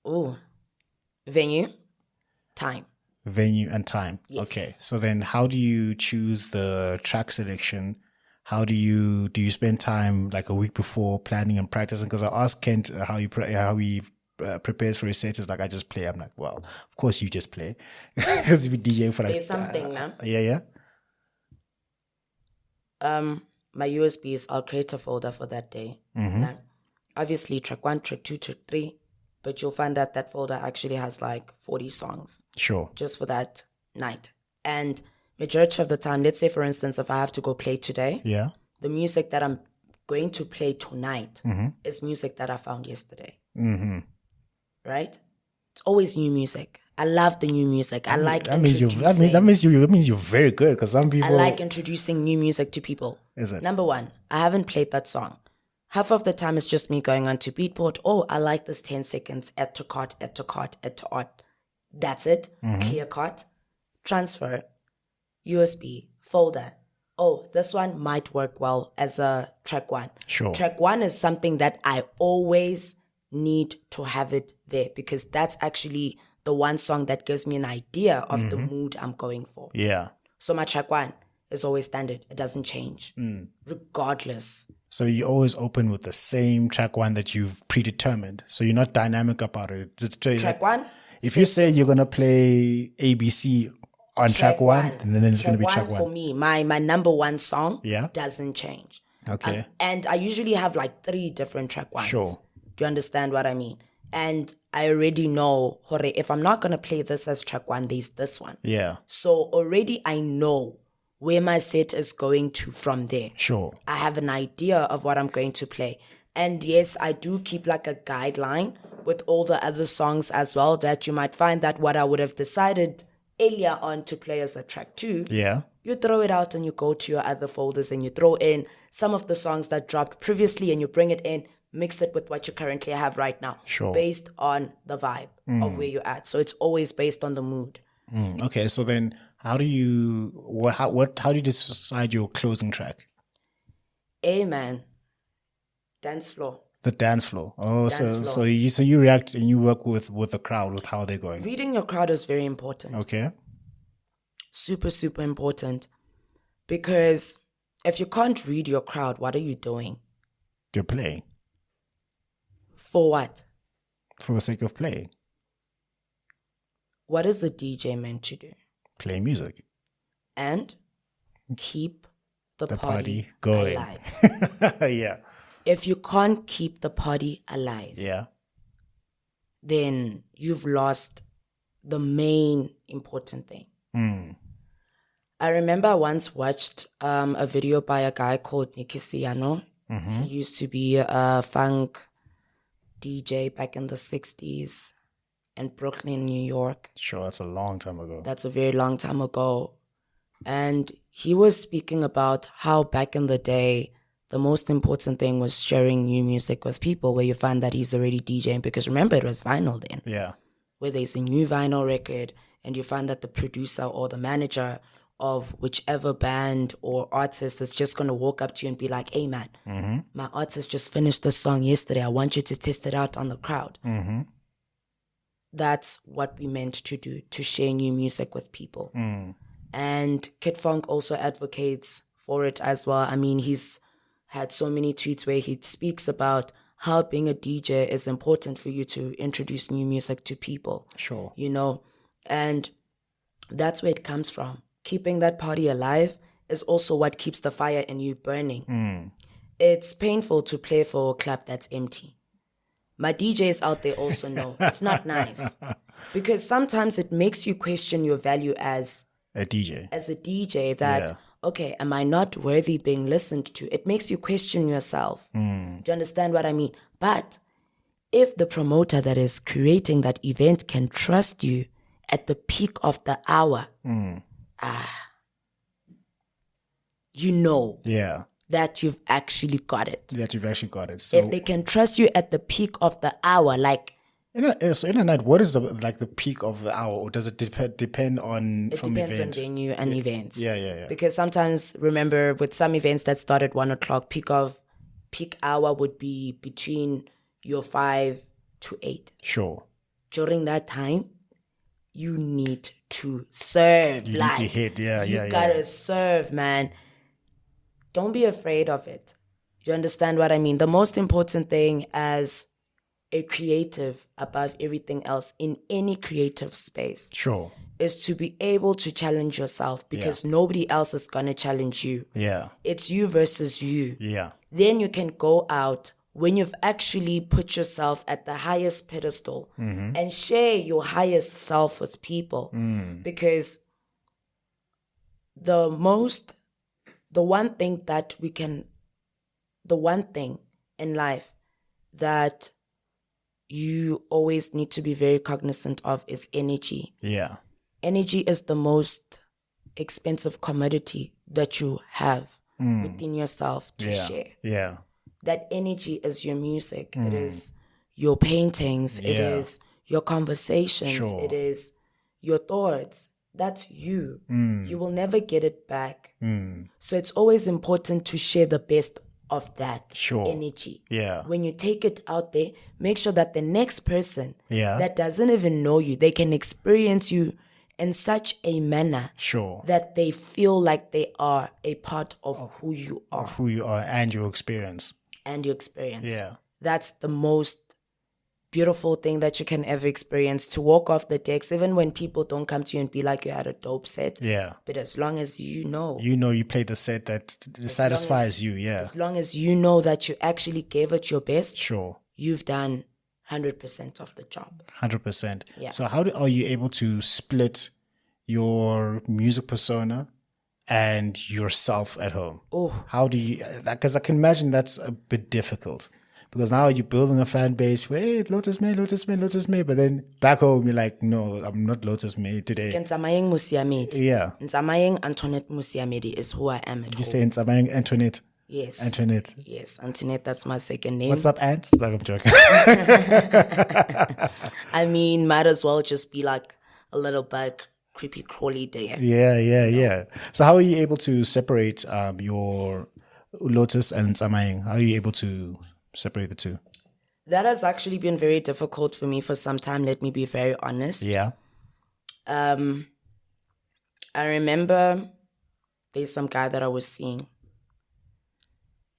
C: Oh, venue, time.
B: Venue and time.
C: Yes.
B: Okay, so then how do you choose the track selection? How do you spend time like a week before planning and practicing? Because I asked Kent how he prepares for his set. Is like, I just play. I'm like, well, of course you just play because you DJ for like
C: There's something now.
B: Yeah.
C: My USBs, I'll create a folder for that day. Now, obviously, track 1, track 2, track 3, but you'll find that that folder actually has like 40 songs.
B: Sure.
C: Just for that night. And majority of the time, let's say, for instance, if I have to go play today,
B: Yeah.
C: the music that I'm going to play tonight is music that I found yesterday. Right? It's always new music. I love the new music. I like
B: That means
C: introducing.
B: that means you're very good because some people
C: I like introducing new music to people.
B: Is it?
C: Number one, I haven't played that song. Half of the time it's just me going on to Beatport. Oh, I like this 10 seconds. Add to cart, add to cart, add to art. That's it. Clear cart. Transfer. USB. Folder. Oh, this one might work well as a track 1.
B: Sure.
C: Track 1 is something that I always need to have it there because that's actually the one song that gives me an idea of the mood I'm going for.
B: Yeah.
C: So my track 1 is always standard. It doesn't change, regardless.
B: So you always open with the same track 1 that you've predetermined. So you're not dynamic about it. It's
C: Track 1.
B: If you say you're gonna play ABC on track 1, and then it's gonna be track 1.
C: For me, my number 1 song
B: Yeah.
C: doesn't change.
B: Okay.
C: And I usually have like 3 different track 1s.
B: Sure.
C: Do you understand what I mean? And I already know, hore, if I'm not going to play this as track 1, there's this one.
B: Yeah.
C: So already I know where my set is going to from there.
B: Sure.
C: I have an idea of what I'm going to play. And yes, I do keep like a guideline with all the other songs as well, that you might find that what I would have decided earlier on to play as a track 2,
B: Yeah.
C: you throw it out and you go to your other folders and you throw in some of the songs that dropped previously and you bring it in, mix it with what you currently have right now.
B: Sure.
C: Based on the vibe of where you're at. So it's always based on the mood.
B: Okay. So then, how do you how do you decide your closing track?
C: Amen. Dance floor.
B: The dance floor. Oh,
C: Dance
B: so
C: floor.
B: you react and you work with the crowd with how they're going.
C: Reading your crowd is very important.
B: Okay.
C: Super, super important. Because if you can't read your crowd, what are you doing?
B: You're playing
C: For what?
B: for the sake of playing.
C: What is a DJ meant to do?
B: Play music.
C: And keep the
B: The
C: party,
B: party going.
C: alive.
B: Yeah.
C: If you can't keep the party alive,
B: Yeah.
C: then you've lost the main important thing. I remember I once watched a video by a guy called Nicky Siano. He used to be a funk DJ back in the 60s in Brooklyn, New York.
B: Sure, that's a long time ago.
C: That's a very long time ago. And he was speaking about how back in the day, the most important thing was sharing new music with people, where you find that he's already DJing. Because remember, it was vinyl then,
B: Yeah.
C: where there's a new vinyl record and you find that the producer or the manager of whichever band or artist is just going to walk up to you and be like, hey man, my artist just finished this song yesterday. I want you to test it out on the crowd. That's what we meant to do, to share new music with people. And Kid Funk also advocates for it as well. I mean, he's had so many tweets where he speaks about how being a DJ is important for you to introduce new music to people.
B: Sure.
C: You know, and that's where it comes from. Keeping that party alive is also what keeps the fire in you burning. It's painful to play for a club that's empty. My DJs out there also know it's not nice, because sometimes it makes you question your value as
B: A DJ.
C: a DJ, that, okay, am I not worthy being listened to? It makes you question yourself. Do you understand what I mean? But if the promoter that is creating that event can trust you at the peak of the hour, you know
B: Yeah.
C: that you've actually got it.
B: That you've actually got it. So
C: If they can trust you at the peak of the hour, like
B: so in a night, what is the peak of the hour, or does it depend on
C: it
B: from
C: depends
B: event?
C: on venue and events.
B: Yeah.
C: Because sometimes, remember, with some events that start at 1 o'clock, peak hour would be between your 5 to 8.
B: Sure.
C: During that time, you need to serve.
B: You need to hit.
C: You gotta serve, man. Don't be afraid of it. You understand what I mean? The most important thing as a creative, above everything else, in any creative space,
B: Sure.
C: is to be able to challenge yourself, because nobody else is gonna challenge you.
B: Yeah.
C: It's you versus you.
B: Yeah.
C: Then you can go out when you've actually put yourself at the highest pedestal and share your highest self with people. Because the one thing in life that you always need to be very cognizant of is energy.
B: Yeah.
C: Energy is the most expensive commodity that you have within yourself to share.
B: Yeah.
C: That energy is your music. It is your paintings. It is your conversations.
B: Sure.
C: It is your thoughts. That's you. You will never get it back. So it's always important to share the best of that energy.
B: Yeah.
C: When you take it out there, make sure that the next person
B: Yeah.
C: that doesn't even know you, they can experience you in such a manner that they feel like they are a part of who you are.
B: Who you are and your experience.
C: Yeah. That's the most beautiful thing that you can ever experience, to walk off the decks, even when people don't come to you and be like, you had a dope set.
B: Yeah.
C: But as long as you know
B: you played the set that satisfies you. Yeah.
C: As long as you know that you actually gave it your best,
B: Sure.
C: you've done 100% of the job.
B: 100%.
C: Yeah.
B: So how are you able to split your music persona and yourself at home?
C: Oh.
B: How do you, because I can imagine that's a bit difficult, because now you're building a fan base. Wait, Lotus Mae. But then back home, you're like, no, I'm not Lotus Mae today.
C: Nsamayeng Musiamedi.
B: Yeah.
C: Nsamayeng Antoinette Musiamedi is who I am at home.
B: You say Nsamayeng Antoinette.
C: Yes.
B: Antoinette.
C: Yes, Antoinette, that's my second name.
B: What's up, Ants? Like, I'm joking.
C: I mean, might as well just be like a little bug, creepy crawly there.
B: Yeah. So how are you able to separate your Lotus and Nsamayeng? How are you able to separate the two?
C: That has actually been very difficult for me for some time, let me be very honest.
B: Yeah.
C: I remember there's some guy that I was seeing,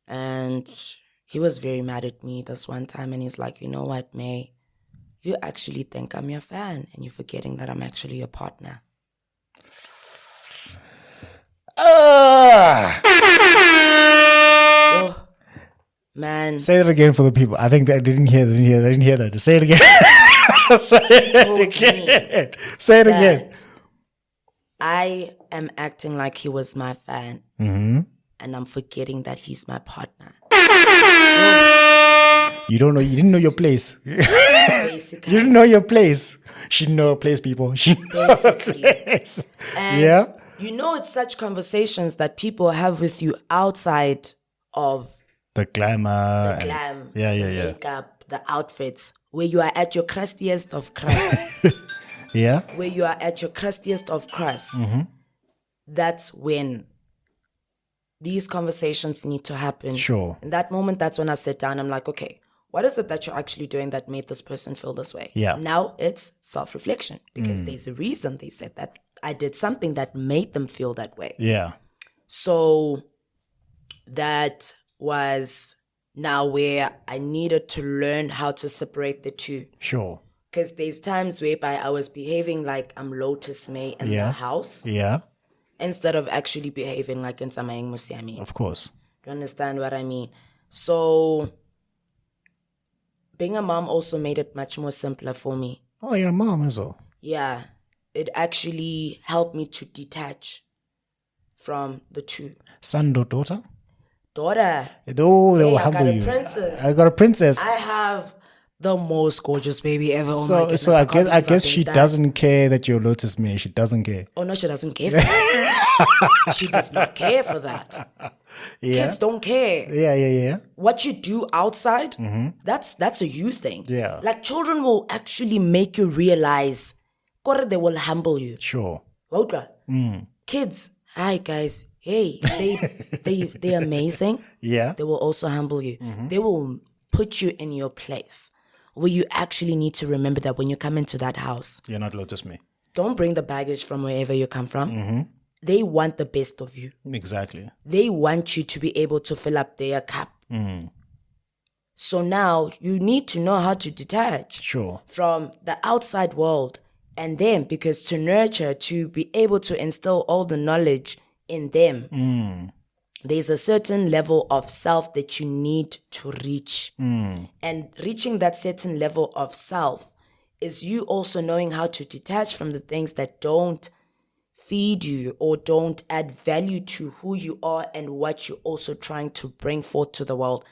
C: and he was very mad at me this one time, and he's like, you know what, May, you actually think I'm your fan, and you're forgetting that I'm actually your partner. Oh, man.
B: Say it again for the people. I think they didn't hear that. Just say it again. Say it again.
C: I am acting like he was my fan, and I'm forgetting that he's my partner.
B: You didn't know your place.
C: Basically.
B: You didn't know your place. She didn't know her place, people. She knew her place.
C: And you know, it's such conversations that people have with you outside of
B: the glamour.
C: The glam,
B: the
C: makeup, the outfits, where you are at your crustiest of crust.
B: Yeah.
C: Where you are at your crustiest of crust. That's when these conversations need to happen.
B: Sure.
C: In that moment, that's when I sit down. I'm like, okay, what is it that you're actually doing that made this person feel this way?
B: Yeah.
C: Now it's self-reflection, because there's a reason they said that. I did something that made them feel that way.
B: Yeah.
C: So that was now where I needed to learn how to separate the two.
B: Sure.
C: Because there's times whereby I was behaving like I'm Lotus Mae in the house.
B: Yeah.
C: Instead of actually behaving like Nsamayeng Musiami.
B: Of course.
C: Do you understand what I mean? So being a mom also made it much more simpler for me.
B: Oh, you're a mom as well.
C: Yeah. It actually helped me to detach from the two.
B: Son or daughter?
C: Daughter.
B: Oh, they will
C: I
B: humble
C: got a
B: you.
C: princess.
B: I got a princess.
C: I have the most gorgeous baby ever. Oh my
B: So,
C: goodness,
B: so I
C: can't
B: guess, I
C: believe I've
B: guess
C: been
B: she
C: that.
B: doesn't care that you're Lotus Mae. She doesn't care.
C: Oh no, she doesn't care for that. She does not care for that.
B: Yeah.
C: Kids don't care.
B: Yeah.
C: What you do outside, that's a you thing.
B: Yeah.
C: Like children will actually make you realize, kore, they will humble you.
B: Sure.
C: Wauka. Kids, hi guys, hey, they're amazing.
B: Yeah.
C: They will also humble you. They will put you in your place where you actually need to remember that when you come into that house,
B: You're not Lotus Mae.
C: don't bring the baggage from wherever you come from. They want the best of you.
B: Exactly.
C: They want you to be able to fill up their cup. So now you need to know how to detach
B: Sure.
C: from the outside world and them, because to nurture, to be able to instill all the knowledge in them, there's a certain level of self that you need to reach. And reaching that certain level of self is you also knowing how to detach from the things that don't feed you or don't add value to who you are and what you're also trying to bring forth to the world.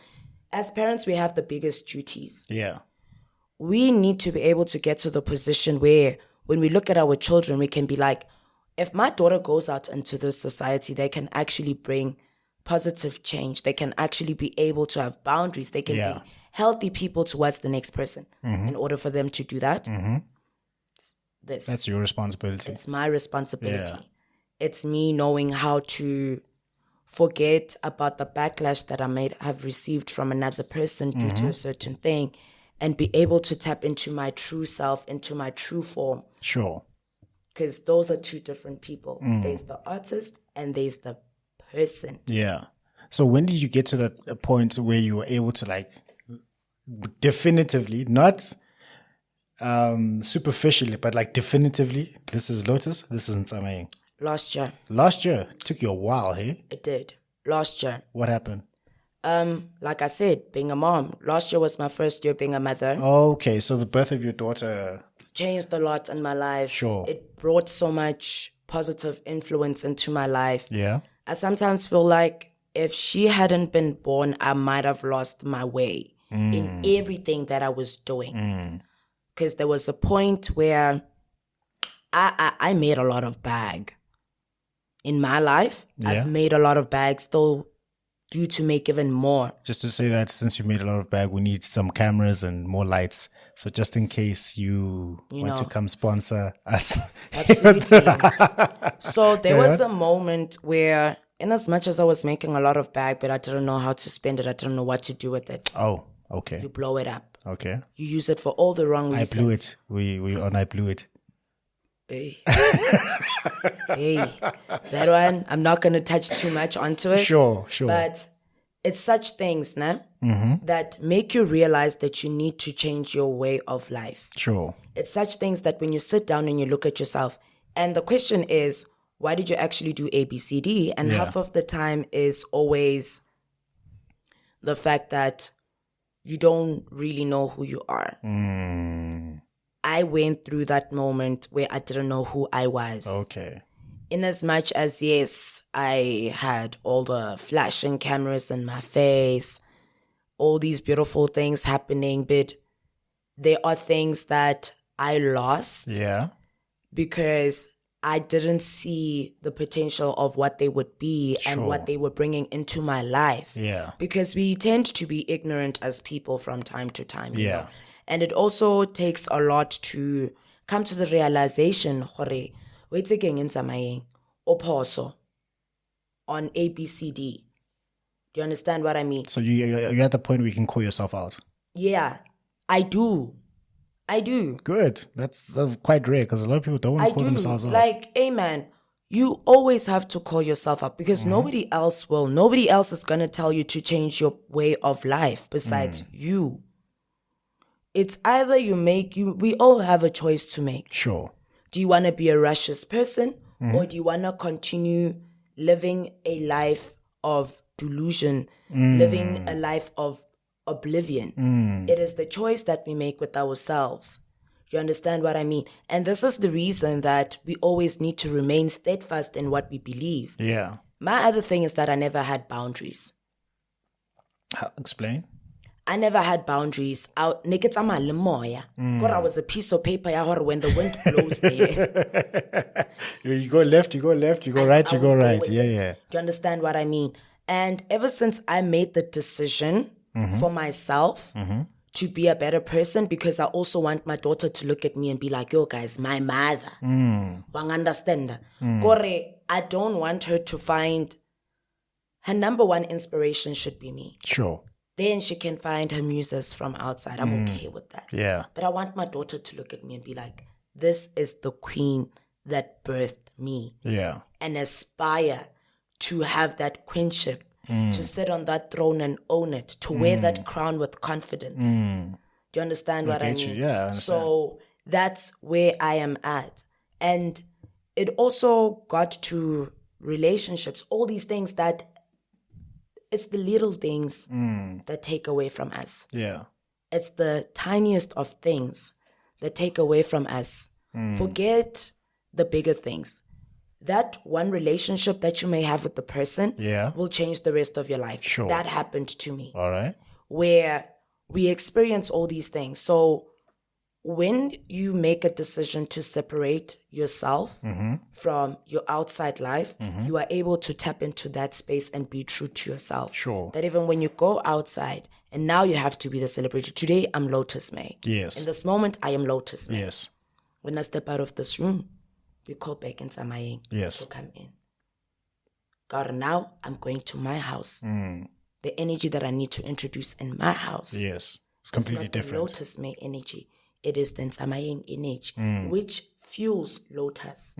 C: As parents, we have the biggest duties.
B: Yeah.
C: We need to be able to get to the position where when we look at our children, we can be like, if my daughter goes out into this society, they can actually bring positive change. They can actually be able to have boundaries. They can be healthy people towards the next person. In order for them to do that,
B: That's your responsibility.
C: it's my responsibility.
B: Yeah.
C: It's me knowing how to forget about the backlash that I might have received from another person due to a certain thing, and be able to tap into my true self, into my true form.
B: Sure.
C: Because those are two different people. There's the artist and there's the person.
B: Yeah. So when did you get to that point where you were able to like definitively, not superficially, but like definitively, this is Lotus, this isn't Tsamaye?
C: Last year,
B: Last year, it took you a while, hey?
C: it did. Last year.
B: What happened?
C: Like I said, being a mom. Last year was my first year being a mother.
B: Okay, so the birth of your daughter.
C: Changed a lot in my life.
B: Sure.
C: It brought so much positive influence into my life.
B: Yeah.
C: I sometimes feel like if she hadn't been born, I might have lost my way in everything that I was doing. Because there was a point where I made a lot of bag. In my life, I've made a lot of bag, still due to make even more.
B: Just to say that since you made a lot of bag, we need some cameras and more lights. So just in case you want to come sponsor us.
C: Absolutely. So there was a moment where, in as much as I was making a lot of bag, but I didn't know how to spend it, I didn't know what to do with it.
B: Oh, okay.
C: You blow it up.
B: Okay.
C: You use it for all the wrong reasons.
B: I blew it. I blew it.
C: Hey. Hey, that one, I'm not going to touch too much onto it.
B: Sure.
C: But it's such things, that make you realize that you need to change your way of life.
B: Sure.
C: It's such things that when you sit down and you look at yourself, and the question is, why did you actually do A, B, C, D? And half of the time is always the fact that you don't really know who you are. I went through that moment where I didn't know who I was.
B: Okay.
C: In as much as, yes, I had all the flashing cameras in my face, all these beautiful things happening, but there are things that I lost because I didn't see the potential of what they would be and what they were bringing into my life.
B: Yeah.
C: Because we tend to be ignorant as people from time to time. You know? And it also takes a lot to come to the realization, hore, wait again in Tsamaye, oposo on A, B, C, D. Do you understand what I mean?
B: So you're at the point where you can call yourself out.
C: Yeah, I do.
B: Good. That's quite rare because a lot of people don't want to call themselves out.
C: Like, hey man, you always have to call yourself out because nobody else will. Nobody else is going to tell you to change your way of life besides you. It's either we all have a choice to make.
B: Sure.
C: Do you want to be a righteous person or do you want to continue living a life of delusion, living a life of oblivion? It is the choice that we make with ourselves. Do you understand what I mean? And this is the reason that we always need to remain steadfast in what we believe.
B: Yeah.
C: My other thing is that I never had boundaries.
B: Explain.
C: I never had boundaries. I was a piece of paper when the wind blows there.
B: You go left, you go left, you go right, you go right. Yeah, yeah.
C: Do you understand what I mean? And ever since I made the decision for myself to be a better person, because I also want my daughter to look at me and be like, yo guys, my mother. Wang understand? I don't want her to find her number one inspiration should be me.
B: Sure.
C: Then she can find her muses from outside. I'm okay with that.
B: Yeah.
C: But I want my daughter to look at me and be like, this is the queen that birthed me.
B: Yeah.
C: And aspire to have that queenship, to sit on that throne and own it, to wear that crown with confidence. Do you understand what I mean?
B: Yeah, I understand.
C: So that's where I am at. And it also got to relationships, all these things that it's the little things that take away from us.
B: Yeah.
C: It's the tiniest of things that take away from us. Forget the bigger things. That one relationship that you may have with the person will change the rest of your life.
B: Sure.
C: That happened to me.
B: All right.
C: Where we experience all these things. So when you make a decision to separate yourself from your outside life, you are able to tap into that space and be true to yourself.
B: Sure.
C: That even when you go outside, and now you have to be the celebrity. Today, I'm Lotus Mae.
B: Yes.
C: In this moment, I am Lotus Mae.
B: Yes.
C: When I step out of this room, we call back in Samaying to come in. God, now I'm going to my house. The energy that I need to introduce in my house.
B: Yes. It's completely different.
C: The Lotus Mae energy. It is the Samaying energy, which fuels Lotus.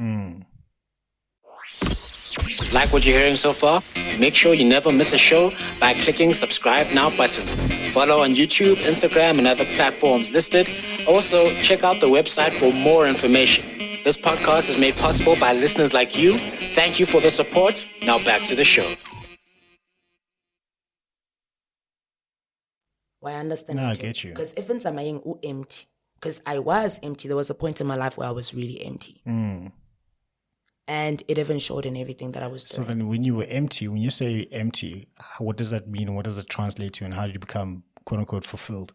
A: Like what you're hearing so far? Make sure you never miss a show by clicking subscribe now button. Follow on YouTube, Instagram, and other platforms listed. Also, check out the website for more information. This podcast is made possible by listeners like you. Thank you for the support. Now back to the show.
C: Why I understand?
B: No, I get you.
C: Because if it's empty, because I was empty, there was a point in my life where I was really empty. And it even showed in everything that I was doing.
B: So then when you were empty, when you say empty, what does that mean? What does it translate to? And how did you become, quote unquote, fulfilled?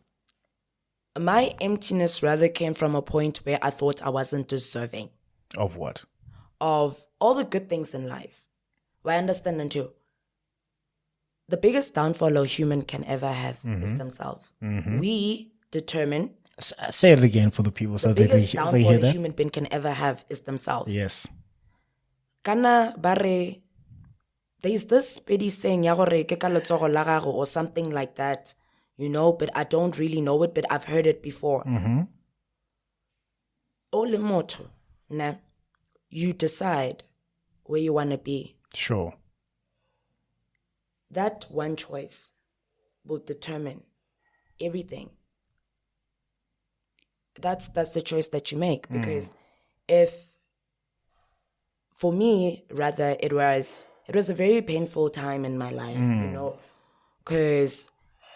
C: My emptiness rather came from a point where I thought I wasn't deserving.
B: Of what?
C: Of all the good things in life. Well, I understand until the biggest downfall a human can ever have is themselves. We determine.
B: Say it again for the people so
C: the
B: they
C: biggest
B: hear
C: downfall a
B: that.
C: human being can ever have is themselves.
B: Yes.
C: Kana bare, there's this petty saying ya gore ke ka letsogo la gago or something like that, you know, but I don't really know it, but I've heard it before. Ole motho, na, you decide where you want to be.
B: Sure.
C: That one choice will determine everything. That's the choice that you make, because if, for me, rather, it was a very painful time in my life, you know, because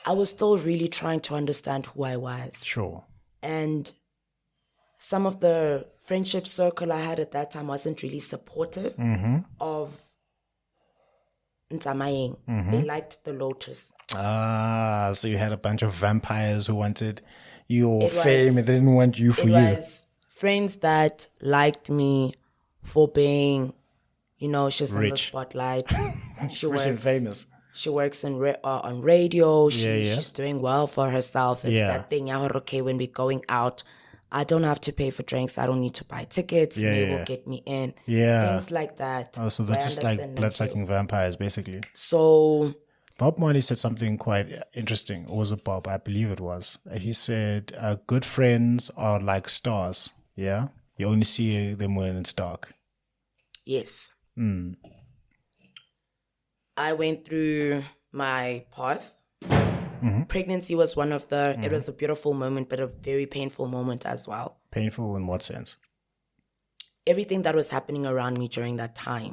C: I was still really trying to understand who I was.
B: Sure.
C: And some of the friendship circle I had at that time wasn't really supportive of Ntamayeng. They liked the Lotus.
B: Ah, so you had a bunch of vampires who wanted your fame and they didn't want you for you.
C: It was friends that liked me for being, you know, she's in the spotlight. She
B: Rich and famous.
C: She works on radio. She's doing well for herself. It's that thing, okay, when we're going out, I don't have to pay for drinks. I don't need to buy tickets. They will get me in. Things like that.
B: Oh, so they're just like blood-sucking vampires, basically.
C: So
B: Bob Marley said something quite interesting. Or was it Bob? I believe it was. He said, good friends are like stars. Yeah? You only see them when it's dark.
C: Yes. I went through my path. Pregnancy was one of the, it was a beautiful moment, but a very painful moment as well.
B: Painful in what sense?
C: Everything that was happening around me during that time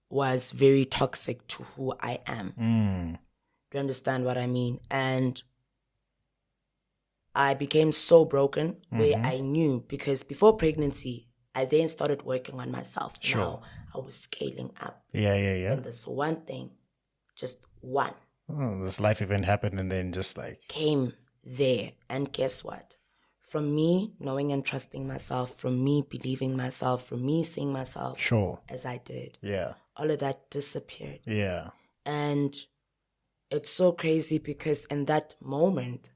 C: was very toxic to who I am. Do you understand what I mean? And I became so broken where I knew, because before pregnancy, I then started working on myself. Now I was scaling up.
B: Yeah.
C: And this one thing, just one.
B: Oh, this life event happened and then just like...
C: Came there. And guess what? From me knowing and trusting myself, from me believing myself, from me seeing myself
B: Sure.
C: as I did,
B: Yeah.
C: all of that disappeared.
B: Yeah.
C: And it's so crazy because in that moment,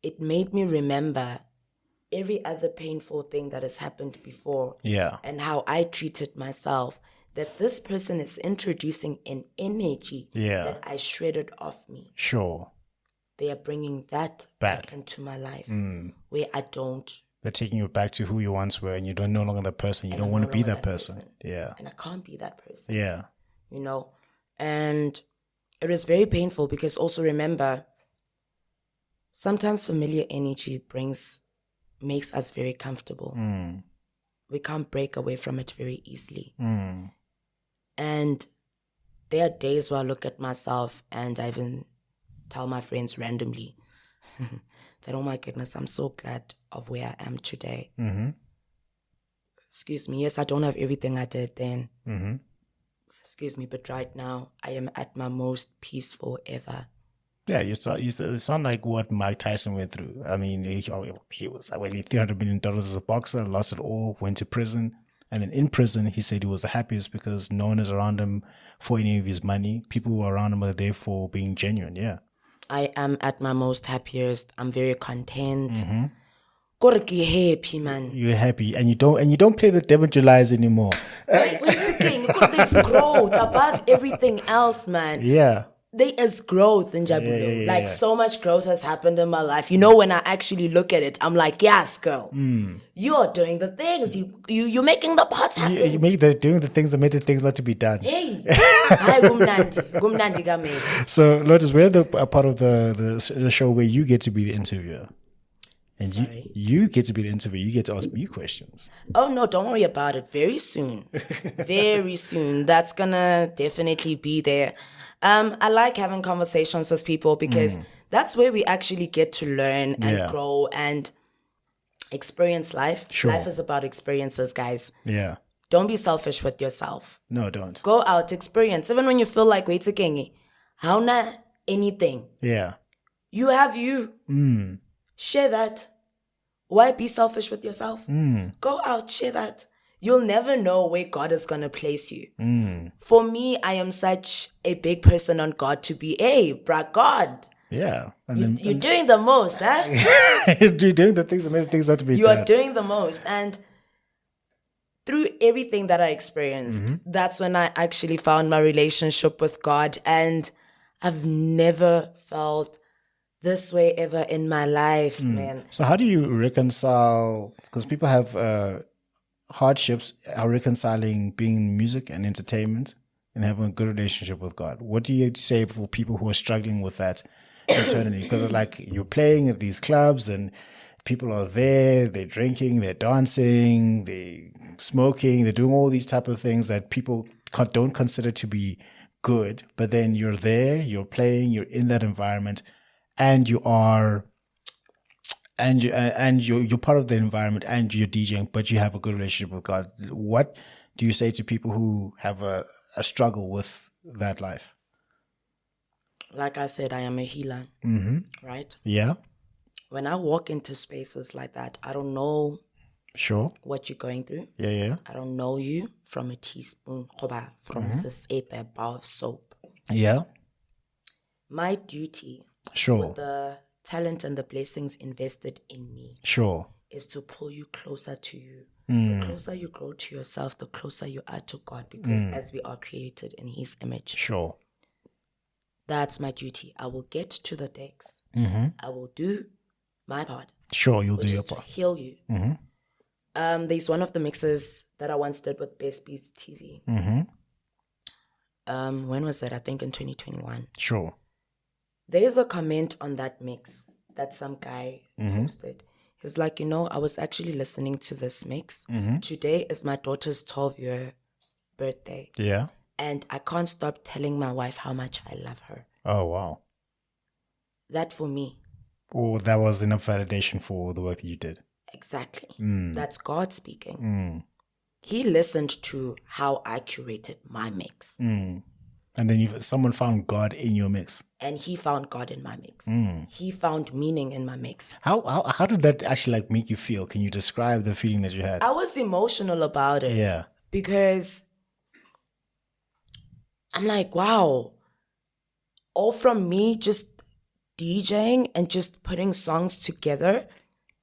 C: it made me remember every other painful thing that has happened before.
B: Yeah.
C: And how I treated myself. That this person is introducing an energy that I shredded off me.
B: Sure.
C: They are bringing that back into my life where I don't.
B: They're taking you back to who you once were and you don't no longer that person. You don't want to be that person. Yeah.
C: And I can't be that person.
B: Yeah.
C: You know? And it was very painful because also remember, sometimes familiar energy makes us very comfortable. We can't break away from it very easily. And there are days where I look at myself and I even tell my friends randomly that, oh my goodness, I'm so glad of where I am today. Excuse me. Yes, I don't have everything I did then. Excuse me, but right now I am at my most peaceful ever.
B: Yeah, you sound like what Mike Tyson went through. I mean, he was like $300 million as a boxer, lost it all, went to prison. And then in prison, he said he was the happiest because no one is around him for any of his money. People who are around him are there for being genuine. Yeah.
C: I am at my most happiest. I'm very content. Happy, man.
B: You're happy, and you don't play the devil Julys anymore.
C: Wait again. There's growth above everything else, man.
B: Yeah.
C: There is growth in Jabulo. So much growth has happened in my life. You know, when I actually look at it, I'm like, yes, girl. You're doing the things. You're making the parts happen.
B: You doing the things that made the things not to be done.
C: Hey. Hi, Gumnandi game.
B: So, Lotus, we're a part of the show where you get to be the interviewer. And you get to be the interviewer. You get to ask me questions.
C: Oh, no, don't worry about it. Very soon. Very soon. That's going to definitely be there. I like having conversations with people because that's where we actually get to learn and grow and experience life.
B: Sure.
C: Life is about experiences, guys.
B: Yeah.
C: Don't be selfish with yourself.
B: No, don't.
C: Go out, experience. Even when you feel like, wait a kengi, how na anything.
B: Yeah.
C: You have you. Share that. Why be selfish with yourself? Go out, share that. You'll never know where God is going to place you. For me, I am such a big person on God to be, hey, bruh, God.
B: Yeah.
C: You're doing the most, huh?
B: You're doing the things that make things not to be done.
C: You are doing the most. And through everything that I experienced, that's when I actually found my relationship with God. And I've never felt this way ever in my life, man.
B: So how do you reconcile, because people have hardships, are reconciling being in music and entertainment and having a good relationship with God? What do you say for people who are struggling with that internally? Because like you're playing at these clubs and people are there, they're drinking, they're dancing, they're smoking, they're doing all these type of things that people don't consider to be good. But then you're there, you're playing, you're in that environment, and you're part of the environment and you're DJing, but you have a good relationship with God. What do you say to people who have a struggle with that life?
C: Like I said, I am a healer, right?
B: Yeah.
C: When I walk into spaces like that, I don't know what you're going through.
B: Yeah.
C: I don't know you from a teaspoon, from a bar of soap.
B: Yeah.
C: My duty with the talent and the blessings invested in me is to pull you closer to you. The closer you grow to yourself, the closer you are to God, because as we are created in His image. That's my duty. I will get to the decks. I will do my part.
B: You'll do your part.
C: To heal you. There's one of the mixes that I once did with Best Beats TV. When was that? I think in 2021. There's a comment on that mix that some guy posted. He's like, I was actually listening to this mix. Today is my daughter's 12-year birthday.
B: Yeah.
C: And I can't stop telling my wife how much I love her.
B: Oh, wow.
C: That for me.
B: Oh, that was enough validation for the work that you did.
C: Exactly. That's God speaking. He listened to how I curated my mix.
B: And then someone found God in your mix.
C: And he found God in my mix. He found meaning in my mix.
B: How did that actually like make you feel? Can you describe the feeling that you had?
C: I was emotional about it.
B: Yeah.
C: Because I'm like, wow, all from me just DJing and just putting songs together,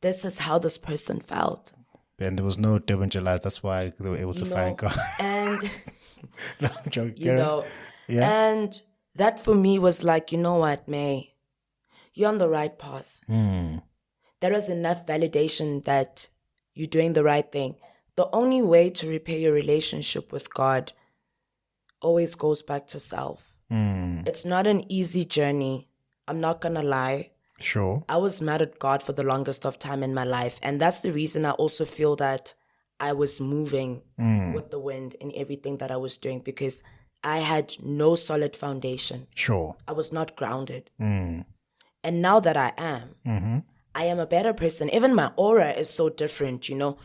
C: this is how this person felt.
B: And there was no Durban July. That's why they were able to find God.
C: And,
B: No, I'm joking.
C: Yeah. And that for me was like, you know what, May? You're on the right path. There is enough validation that you're doing the right thing. The only way to repair your relationship with God always goes back to self. It's not an easy journey. I'm not going to lie.
B: Sure.
C: I was mad at God for the longest of time in my life. And that's the reason I also feel that I was moving with the wind in everything that I was doing, because I had no solid foundation.
B: Sure.
C: I was not grounded. And now that I am, I am a better person. Even my aura is so different, you know.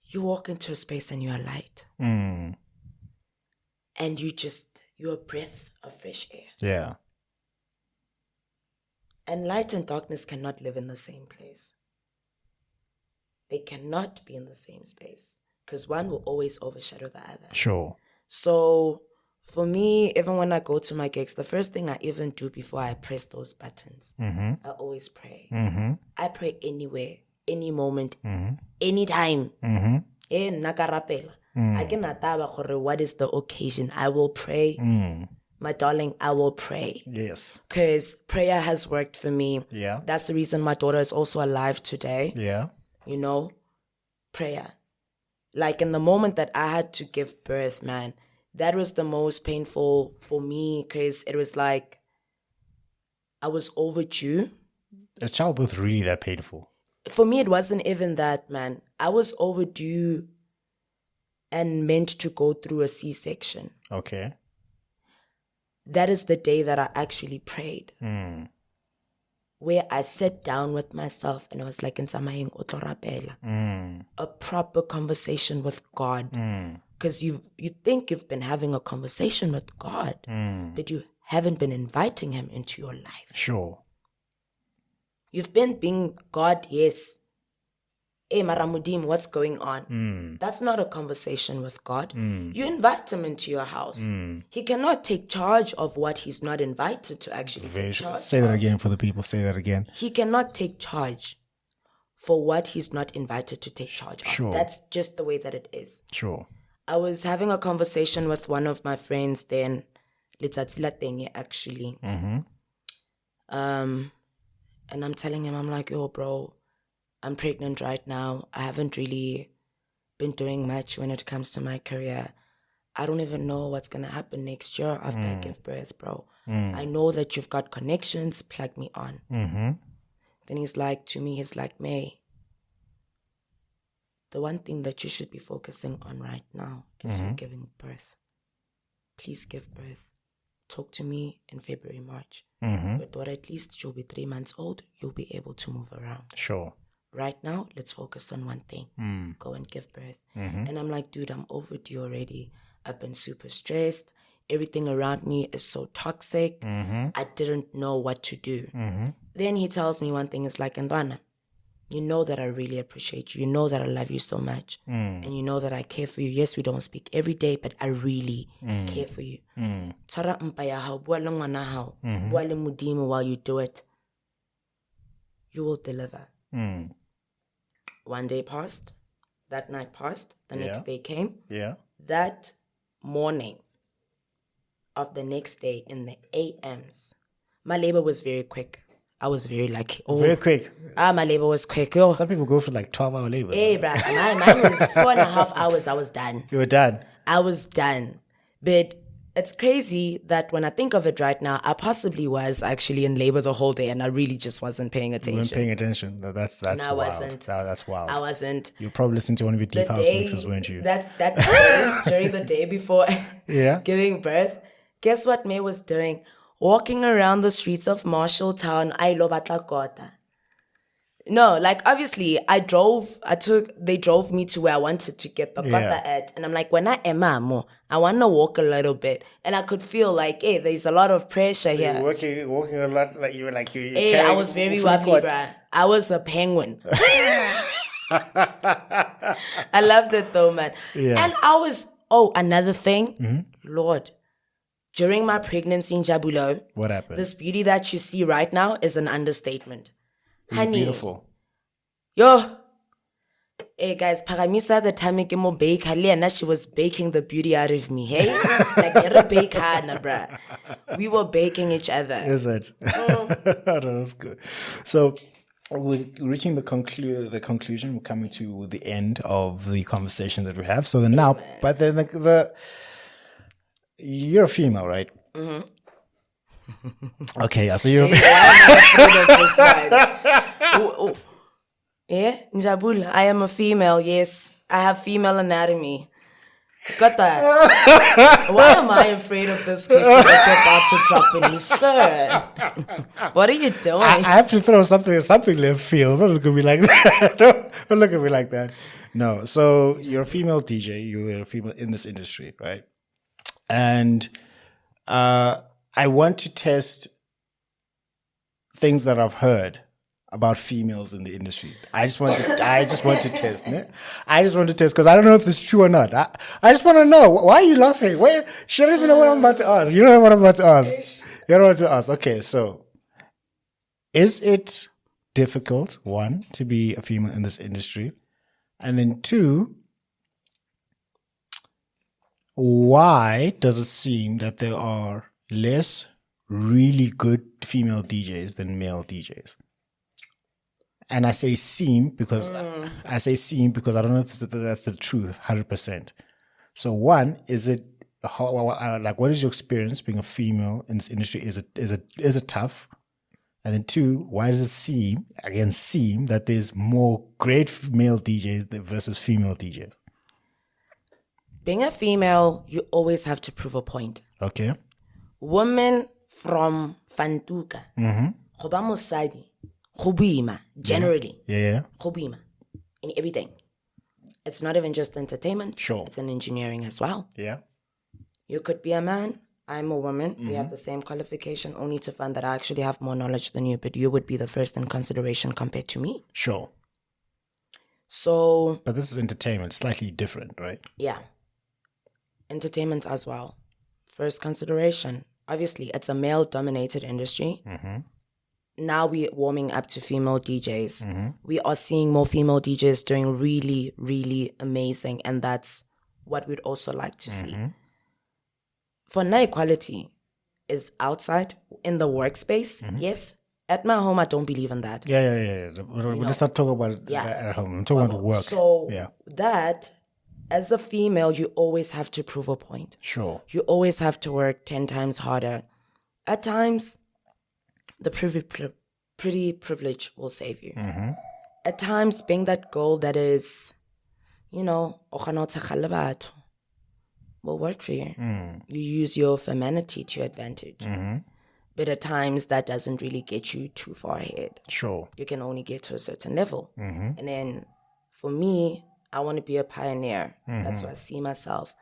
C: You walk into a space and you are light. And you're a breath of fresh air.
B: Yeah.
C: And light and darkness cannot live in the same place. They cannot be in the same space, because one will always overshadow the other.
B: Sure.
C: So for me, even when I go to my gigs, the first thing I even do before I press those buttons, I always pray. I pray anywhere, any moment, anytime. I cannot tell what is the occasion. I will pray. My darling, I will pray.
B: Yes.
C: Because prayer has worked for me.
B: Yeah.
C: That's the reason my daughter is also alive today.
B: Yeah.
C: You know, prayer. Like in the moment that I had to give birth, man, that was the most painful for me, because it was like I was overdue.
B: Is childbirth really that painful?
C: For me, it wasn't even that, man. I was overdue and meant to go through a C-section.
B: Okay.
C: That is the day that I actually prayed. Where I sat down with myself and I was like, a proper conversation with God. Because you think you've been having a conversation with God, but you haven't been inviting him into your life.
B: Sure.
C: You've been being God, yes. Hey, Maramudim, what's going on? That's not a conversation with God. You invite him into your house. He cannot take charge of what he's not invited to actually take charge.
B: Say that again for the people. Say that again.
C: He cannot take charge for what he's not invited to take charge of.
B: Sure.
C: That's just the way that it is.
B: Sure.
C: I was having a conversation with one of my friends then, Letsatsi la Tenge, actually. And I'm telling him, I'm like, yo, bro, I'm pregnant right now. I haven't really been doing much when it comes to my career. I don't even know what's going to happen next year after I give birth, bro. I know that you've got connections. Plug me on. Then he's like, to me, he's like, May, the one thing that you should be focusing on right now is you giving birth. Please give birth. Talk to me in February, March. But at least you'll be 3 months old. You'll be able to move around.
B: Sure.
C: Right now, let's focus on one thing. Go and give birth. And I'm like, dude, I'm overdue already. I've been super stressed. Everything around me is so toxic. I didn't know what to do. Then he tells me one thing. It's like, Ndwana, you know that I really appreciate you. You know that I love you so much. And you know that I care for you. Yes, we don't speak every day, but I really care for you. Tshwara mpa ya hao, bua le ngwana hao, bua le Modimo while you do it. You will deliver. One day passed. That night passed. The next day came.
B: Yeah.
C: That morning of the next day in the AMs, my labor was very quick. I was very lucky.
B: Very quick.
C: My labor was quick. Yo.
B: Some people go for like 12-hour labors.
C: Hey, bruh. Mine was 4.5 hours. I was done.
B: You were done.
C: I was done. But it's crazy that when I think of it right now, I possibly was actually in labor the whole day and I really just wasn't paying attention.
B: You weren't paying attention. That's
C: I
B: wild.
C: wasn't.
B: That's wild.
C: I wasn't.
B: You probably listened to one of your deep house mixes, weren't you?
C: That day, during the day before giving birth, guess what May was doing? Walking around the streets of Marshalltown, I lo batla kota. No, like obviously they drove me to where I wanted to get the kota at. And I'm like, when I am I want to walk a little bit. And I could feel like, hey, there's a lot of pressure here.
B: You're walking a lot, like you were like, you're
C: Hey, I was very wobbly, bruh. I was a penguin. I loved it though, man.
B: Yeah.
C: And another thing, Lord, during my pregnancy in Jabulo,
B: What happened?
C: this beauty that you see right now is an understatement. Honey.
B: Beautiful.
C: Yo. Hey guys, Paramisa the time I mo bake and she was baking the beauty out of me, hey? Like you're a baker, bruh. We were baking each other.
B: Is it? That's good. So we're reaching the conclusion. We're coming to the end of the conversation that we have. So then now, but then you're a female, right? Mm-hmm. Okay, so you're.
C: Yeah, Njabul, I am a female. Yes, I have female anatomy. Got that? Why am I afraid of this question that you're about to drop in me, sir? What are you doing?
B: I have to throw something left field. Don't look at me like that. Don't look at me like that. No. So you're a female DJ. You're a female in this industry, right? And I want to test things that I've heard about females in the industry. I just want to test. Ne? I just want to test because I don't know if it's true or not. I just want to know. Why are you laughing? Wait, you don't even know what I'm about to ask. You don't know what I'm about to ask. You don't know what to ask. Okay, so is it difficult, one, to be a female in this industry? And then two, why does it seem that there are less really good female DJs than male DJs? And I say seem because I don't know if that's the truth, 100%. So one, is it like what is your experience being a female in this industry? Is it tough? And then two, why does it seem that there's more great male DJs versus female DJs?
C: Being a female, you always have to prove a point.
B: Okay.
C: Women from Fantuka, Hoba Mosadi, Hubima, generally.
B: Yeah.
C: Hubima, in everything. It's not even just entertainment.
B: Sure.
C: It's an engineering as well.
B: Yeah.
C: You could be a man. I'm a woman. We have the same qualification, only to find that I actually have more knowledge than you, but you would be the first in consideration compared to me.
B: Sure.
C: So.
B: But this is entertainment, slightly different, right?
C: Yeah. Entertainment as well. First consideration. Obviously, it's a male-dominated industry. Now we're warming up to female DJs. We are seeing more female DJs doing really, really amazing, and that's what we'd also like to see. For now, equality is outside in the workspace. Yes. At my home, I don't believe in that.
B: Yeah. Let's not talk about it at home. I'm talking about work.
C: So that, as a female, you always have to prove a point.
B: Sure.
C: You always have to work 10 times harder. At times, the pretty privilege will save you. At times, being that girl that is, will work for you. You use your femininity to your advantage. But at times, that doesn't really get you too far ahead.
B: Sure.
C: You can only get to a certain level. And then, for me, I want to be a pioneer. That's why I see myself.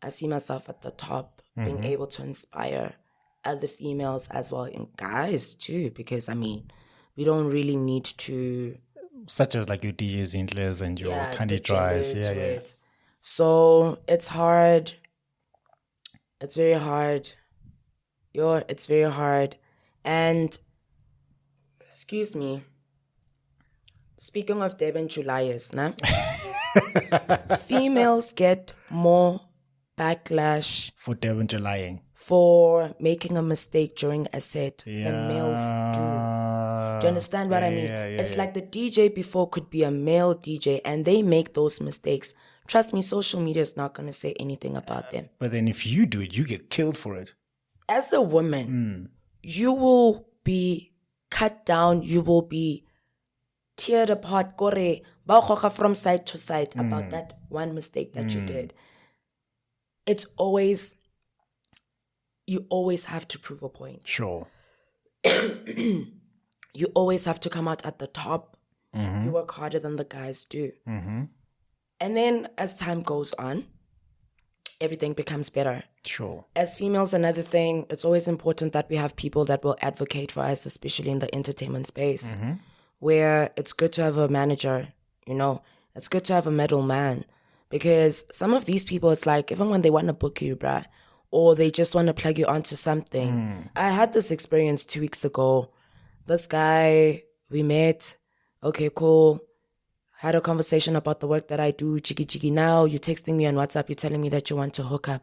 C: I see myself at the top, being able to inspire other females as well, and guys too, because we don't really need to,
B: such as like your DJ Zintlers and your Tandy Dries. Yeah.
C: So it's hard. It's very hard. It's very hard. And excuse me, speaking of Devin Julius, females get more backlash
B: for Devin Julying,
C: for making a mistake during a set than males do. Do you understand what I mean? It's like the DJ before could be a male DJ and they make those mistakes. Trust me, social media is not going to say anything about them.
B: But then if you do it, you get killed for it.
C: As a woman, you will be cut down, you will be teared apart, from side to side about that one mistake that you did. It's always, you always have to prove a point.
B: Sure.
C: You always have to come out at the top. You work harder than the guys do. And then as time goes on, everything becomes better.
B: Sure.
C: As females, another thing, it's always important that we have people that will advocate for us, especially in the entertainment space, where it's good to have a manager, you know, it's good to have a middleman, because some of these people, it's like, even when they want to book you, bruh, or they just want to plug you onto something. I had this experience 2 weeks ago. This guy, we met, okay, cool. Had a conversation about the work that I do, chiki. Now you're texting me on WhatsApp, you're telling me that you want to hook up.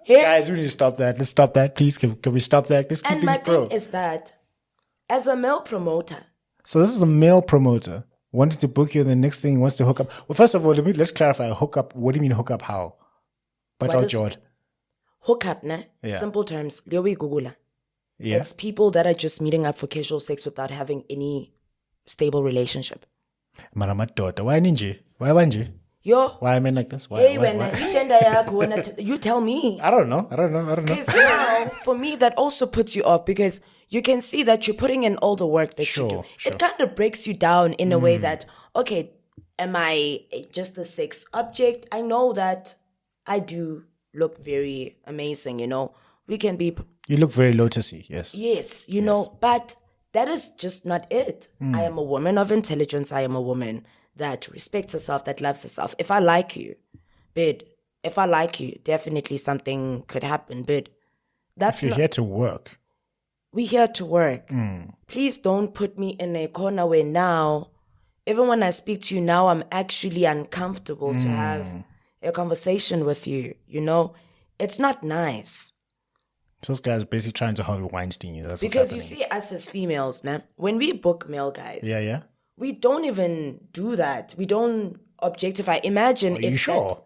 B: Guys, we need to stop that. Let's stop that, please. Can we stop that? Let's keep
C: And
B: things
C: my
B: pro.
C: thing is that, as a male promoter,
B: So this is a male promoter wanting to book you, and the next thing he wants to hook up. Well, first of all, let's clarify. Hook up. What do you mean hook up? How? But
C: What
B: out
C: is-
B: Jord.
C: hook up, ne?
B: Yeah.
C: Simple terms, Liowi Gugula.
B: Yeah.
C: It's people that are just meeting up for casual sex without having any stable relationship.
B: Marama daughter. Why ninja? Why wanje?
C: Yo,
B: Why am I like this? Why?
C: hey,
B: why?
C: when you gender yakho, you tell me.
B: I don't know.
C: Because now, for me, that also puts you off, because you can see that you're putting in all the work that you do.
B: Sure.
C: It kind of breaks you down in a way that, okay, am I just a sex object? I know that I do look very amazing, you know. We can be,
B: You look very lotusy. Yes.
C: yes, you know, but that is just not it. I am a woman of intelligence. I am a woman that respects herself, that loves herself. If I like you, definitely something could happen, but that's
B: If you're
C: not,
B: here to work.
C: we're here to work. Please don't put me in a corner where now, even when I speak to you now, I'm actually uncomfortable to have a conversation with you, you know? It's not nice.
B: So this guy's basically trying to Harvey Weinstein you. That's
C: Because
B: what's
C: you
B: happening.
C: see, us as females, now, when we book male guys,
B: Yeah.
C: we don't even do that. We don't objectify. Imagine
B: Are
C: if
B: you sure?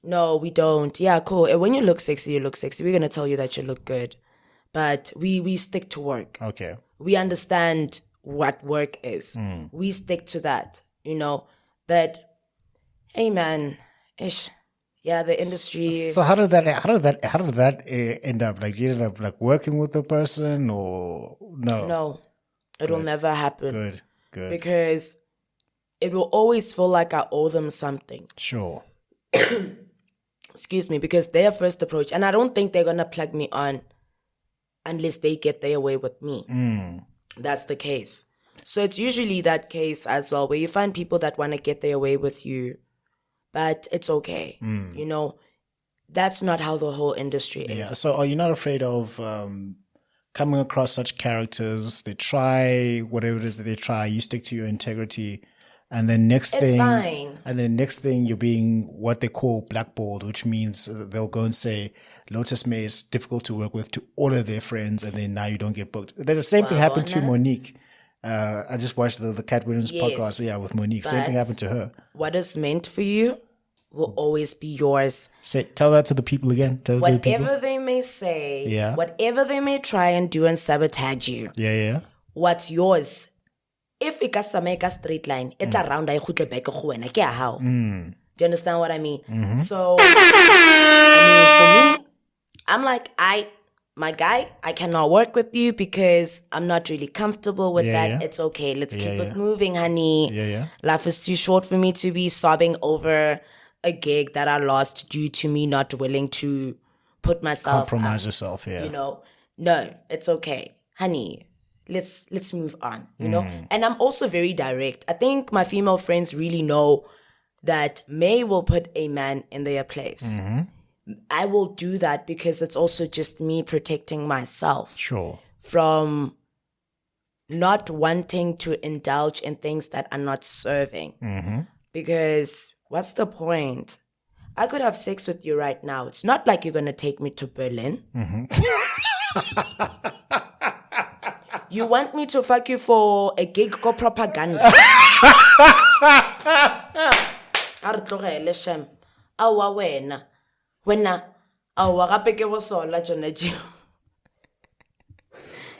C: No, we don't. Yeah, cool. And when you look sexy, you look sexy. We're gonna tell you that you look good. But we stick to work.
B: Okay.
C: We understand what work is. We stick to that, you know. But hey man, yeah, the industry.
B: So how did that end up? Like you ended up like working with the person or no?
C: No, it'll never happen.
B: Good.
C: Because it will always feel like I owe them something.
B: Sure.
C: Excuse me, because their first approach, and I don't think they're gonna plug me on unless they get their way with me. That's the case. So it's usually that case as well, where you find people that want to get their way with you, but it's okay. You know, that's not how the whole industry is.
B: Yeah. So are you not afraid of coming across such characters? They try whatever it is that they try. You stick to your integrity, and then next thing,
C: fine.
B: and then next thing, you're being what they call blackballed, which means they'll go and say Lotus Mae is difficult to work with to all of their friends, and then now you don't get booked. The same thing happened to Monique. I just watched the Cat Williams podcast. Yeah, with Monique. Same thing happened to her.
C: What is meant for you will always be yours.
B: Tell that to the people again. Tell that to the people.
C: Whatever they may say,
B: Yeah.
C: whatever they may try and do and sabotage you,
B: Yeah.
C: what's yours? If it can make a straight line, it's around I could back how. Do you understand what I mean? So I mean, for me, I'm like, my guy, I cannot work with you because I'm not really comfortable with that.
B: Yeah.
C: It's okay. Let's keep it moving, honey.
B: Yeah.
C: Life is too short for me to be sobbing over a gig that I lost due to me not willing to put myself
B: Compromise yourself. Yeah.
C: you know. No, it's okay, honey. Let's move on, you know. And I'm also very direct. I think my female friends really know that May will put a man in their place. I will do that because it's also just me protecting myself
B: Sure.
C: from not wanting to indulge in things that are not serving. Because what's the point? I could have sex with you right now. It's not like you're going to take me to Berlin. You want me to fuck you for a gig go propaganda? Awa wena. Awa gape ke bo sola jone jeo.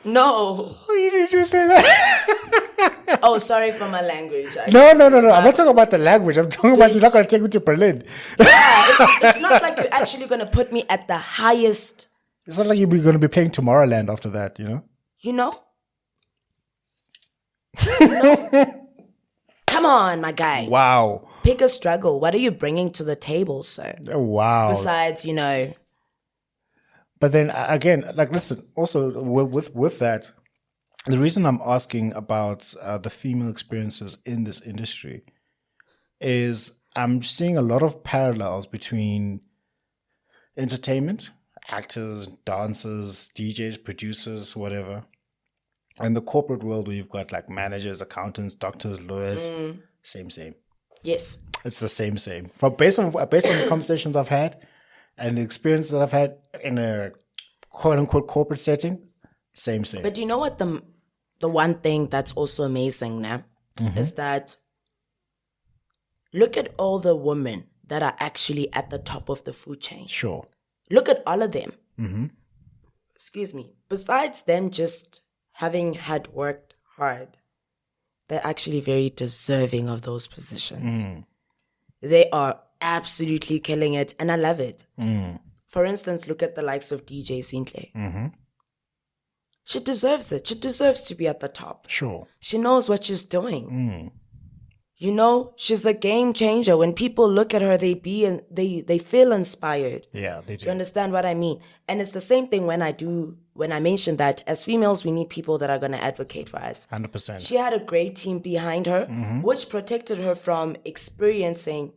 C: No.
B: You didn't just say that.
C: Oh, sorry for my language.
B: No. I'm not talking about the language. I'm talking about you're not going to take me to Berlin.
C: It's not like you're actually going to put me at the highest,
B: It's not like you're going to be playing Tomorrowland after that, you know?
C: you know? Come on, my guy.
B: Wow.
C: Pick a struggle. What are you bringing to the table, sir?
B: Wow.
C: Besides,
B: But then again, like, listen, also with that, the reason I'm asking about the female experiences in this industry is I'm seeing a lot of parallels between entertainment, actors, dancers, DJs, producers, whatever, and the corporate world where you've got like managers, accountants, doctors, lawyers. Same.
C: yes.
B: It's the same. Based on the conversations I've had and the experience that I've had in a quote unquote corporate setting, same.
C: But you know what the one thing that's also amazing now is that look at all the women that are actually at the top of the food chain.
B: Sure.
C: Look at all of them. Excuse me. Besides them just having had worked hard, they're actually very deserving of those positions. They are absolutely killing it, and I love it. For instance, look at the likes of DJ Sintle. She deserves it. She deserves to be at the top.
B: Sure.
C: She knows what she's doing. She's a game changer. When people look at her, they feel inspired.
B: Yeah, they do.
C: Do you understand what I mean? And it's the same thing when I mention that as females, we need people that are going to advocate for us.
B: 100%.
C: She had a great team behind her, which protected her from experiencing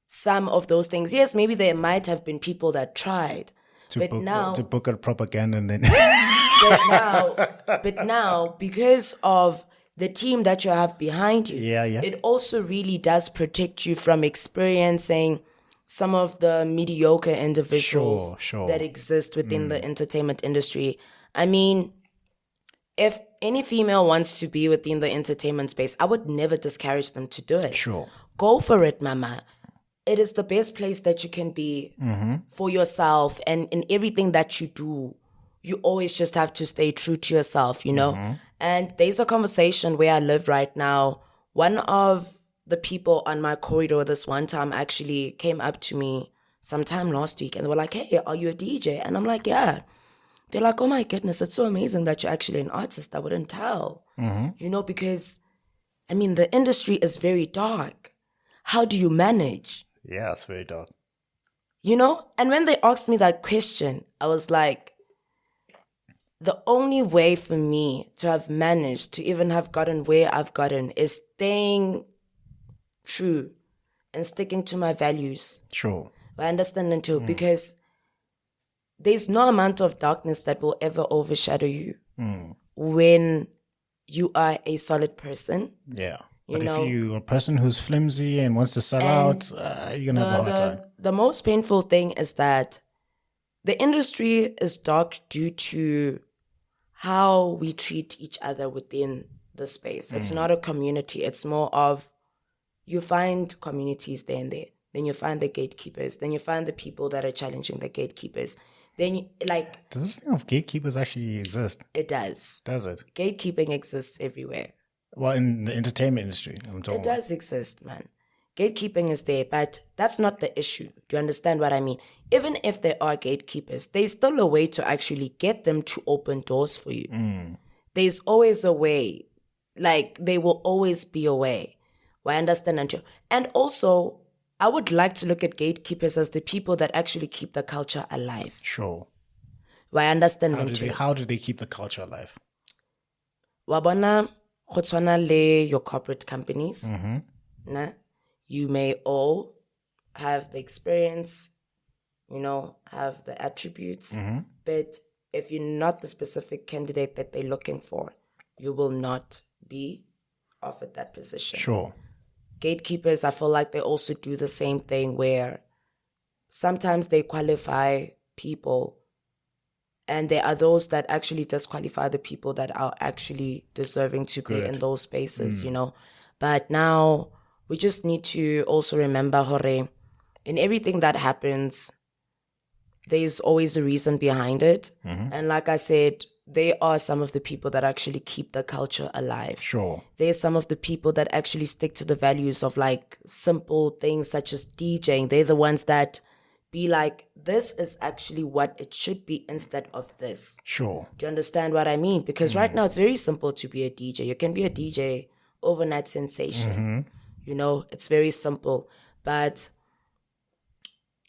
C: some of those things. Yes, maybe there might have been people that tried,
B: to book a propaganda and then
C: but now, because of the team that you have behind you, it also really does protect you from experiencing some of the mediocre individuals that exist within the entertainment industry. I mean, if any female wants to be within the entertainment space, I would never discourage them to do it.
B: Sure.
C: Go for it, mama. It is the best place that you can be for yourself, and in everything that you do, you always just have to stay true to yourself, And there's a conversation where I live right now. One of the people on my corridor this one time actually came up to me sometime last week and they were like, hey, are you a DJ? And I'm like, yeah. They're like, oh my goodness, it's so amazing that you're actually an artist. I wouldn't tell, because, I mean, the industry is very dark. How do you manage?
B: Yeah, it's very dark.
C: And when they asked me that question, I was like, the only way for me to have managed to even have gotten where I've gotten is staying true and sticking to my values.
B: Sure.
C: I understand them too, because there's no amount of darkness that will ever overshadow you when you are a solid person.
B: Yeah. But if you're a person who's flimsy and wants to sell out, you're going to have a hard time.
C: The most painful thing is that the industry is dark due to how we treat each other within the space. It's not a community. It's more of, you find communities there and there. Then you find the gatekeepers. Then you find the people that are challenging the gatekeepers. Then
B: does this thing of gatekeepers actually exist?
C: It does.
B: Does it?
C: Gatekeeping exists everywhere.
B: Well, in the entertainment industry, I'm talking.
C: It does exist, man. Gatekeeping is there, but that's not the issue. Do you understand what I mean? Even if there are gatekeepers, there's still a way to actually get them to open doors for you. There's always a way. There will always be a way. I understand until. And also, I would like to look at gatekeepers as the people that actually keep the culture alive.
B: Sure.
C: I understand
B: how do they keep the culture alive?
C: Wabona go tshwana le your corporate companies. You may all have the experience, have the attributes, but if you're not the specific candidate that they're looking for, you will not be offered that position.
B: Sure.
C: Gatekeepers, I feel like they also do the same thing where sometimes they qualify people and there are those that actually disqualify the people that are actually deserving to be in those spaces, But now we just need to also remember, Hore, in everything that happens, there's always a reason behind it. And like I said, they are some of the people that actually keep the culture alive.
B: Sure.
C: They're some of the people that actually stick to the values of simple things such as DJing. They're the ones that be like, this is actually what it should be instead of this.
B: Sure.
C: Do you understand what I mean? Because right now it's very simple to be a DJ. You can be a DJ, overnight sensation. You know, it's very simple. But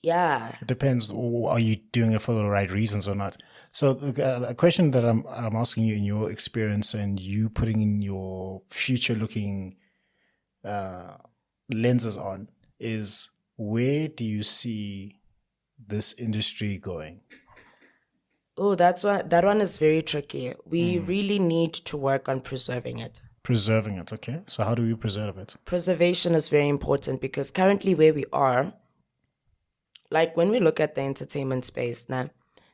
C: yeah.
B: It depends. Are you doing it for the right reasons or not? So a question that I'm asking you in your experience and you putting in your future looking lenses on is, where do you see this industry going?
C: Oh, that one is very tricky. We really need to work on preserving it.
B: Preserving it, okay. So how do we preserve it?
C: Preservation is very important because currently where we are, like when we look at the entertainment space now,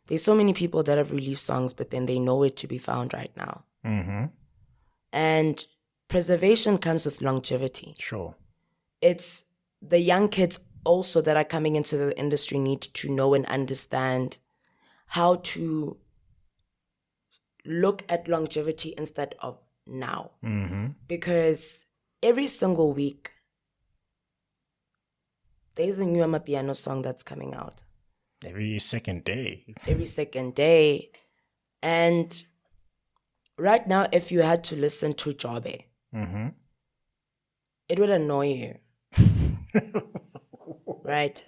C: there's so many people that have released songs, but then they nowhere to be found right now. And preservation comes with longevity.
B: Sure.
C: It's the young kids also that are coming into the industry need to know and understand how to look at longevity instead of now. Because every single week, there's a new Amapiano song that's coming out.
B: Every second day.
C: Every second day. And right now, if you had to listen to Jobe, it would annoy you. Right?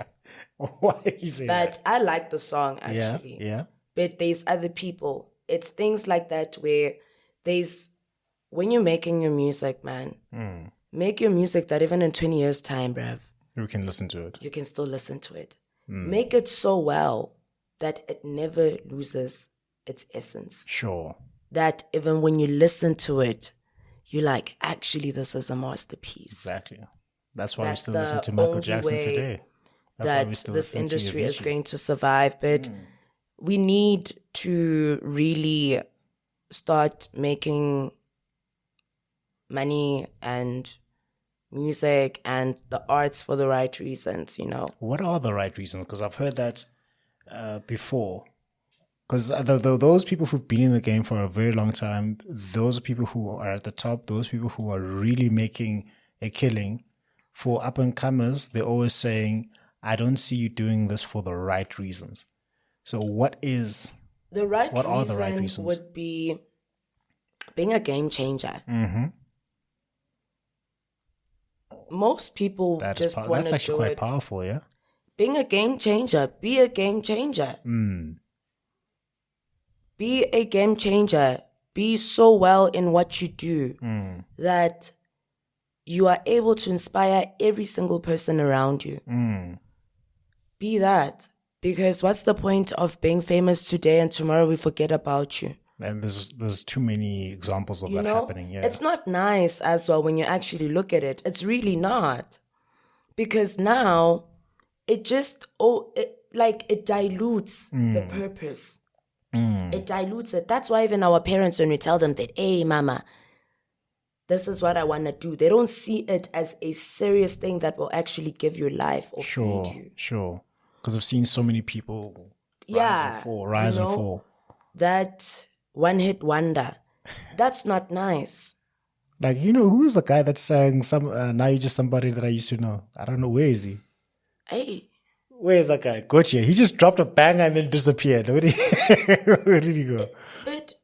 B: Why are you saying that?
C: But I like the song, actually.
B: Yeah.
C: But there's other people. It's things like that where when you're making your music, man, make your music that even in 20 years' time, bruv,
B: You can listen to it.
C: you can still listen to it. Make it so well that it never loses its essence.
B: Sure.
C: That even when you listen to it, you're like, actually, this is a masterpiece.
B: Exactly. That's why
C: That's
B: we still
C: the
B: listen to Michael
C: only
B: Jackson
C: way
B: today. That's why we
C: that
B: still
C: this
B: listen to
C: industry is
B: Avicii.
C: going to survive. But we need to really start making money and music and the arts for the right reasons, you know.
B: What are the right reasons? Because I've heard that before. Because those people who've been in the game for a very long time, those people who are at the top, those people who are really making a killing, for up-and-comers, they're always saying, I don't see you doing this for the right reasons. So what are the right reasons?
C: Would be being a game changer. Most people just want to do it.
B: That's actually quite powerful, yeah?
C: Being a game changer. Be a game changer. Be a game changer. Be so well in what you do that you are able to inspire every single person around you. Be that. Because what's the point of being famous today and tomorrow we forget about you?
B: And there's too many examples of that happening. Yeah,
C: it's not nice as well when you actually look at it. It's really not, because now it just it dilutes the purpose. It dilutes it. That's why even our parents, when we tell them that, hey, mama, this is what I want to do, they don't see it as a serious thing that will actually give you life or feed you.
B: Sure. Because I've seen so many people rise and fall.
C: That one-hit wonder. That's not nice.
B: Like, who's the guy that sang Now You're Just Somebody That I Used to Know? I don't know. Where is he?
C: Hey.
B: Where is that guy? Gotcha. He just dropped a banger and then disappeared. Where did he go?
C: But,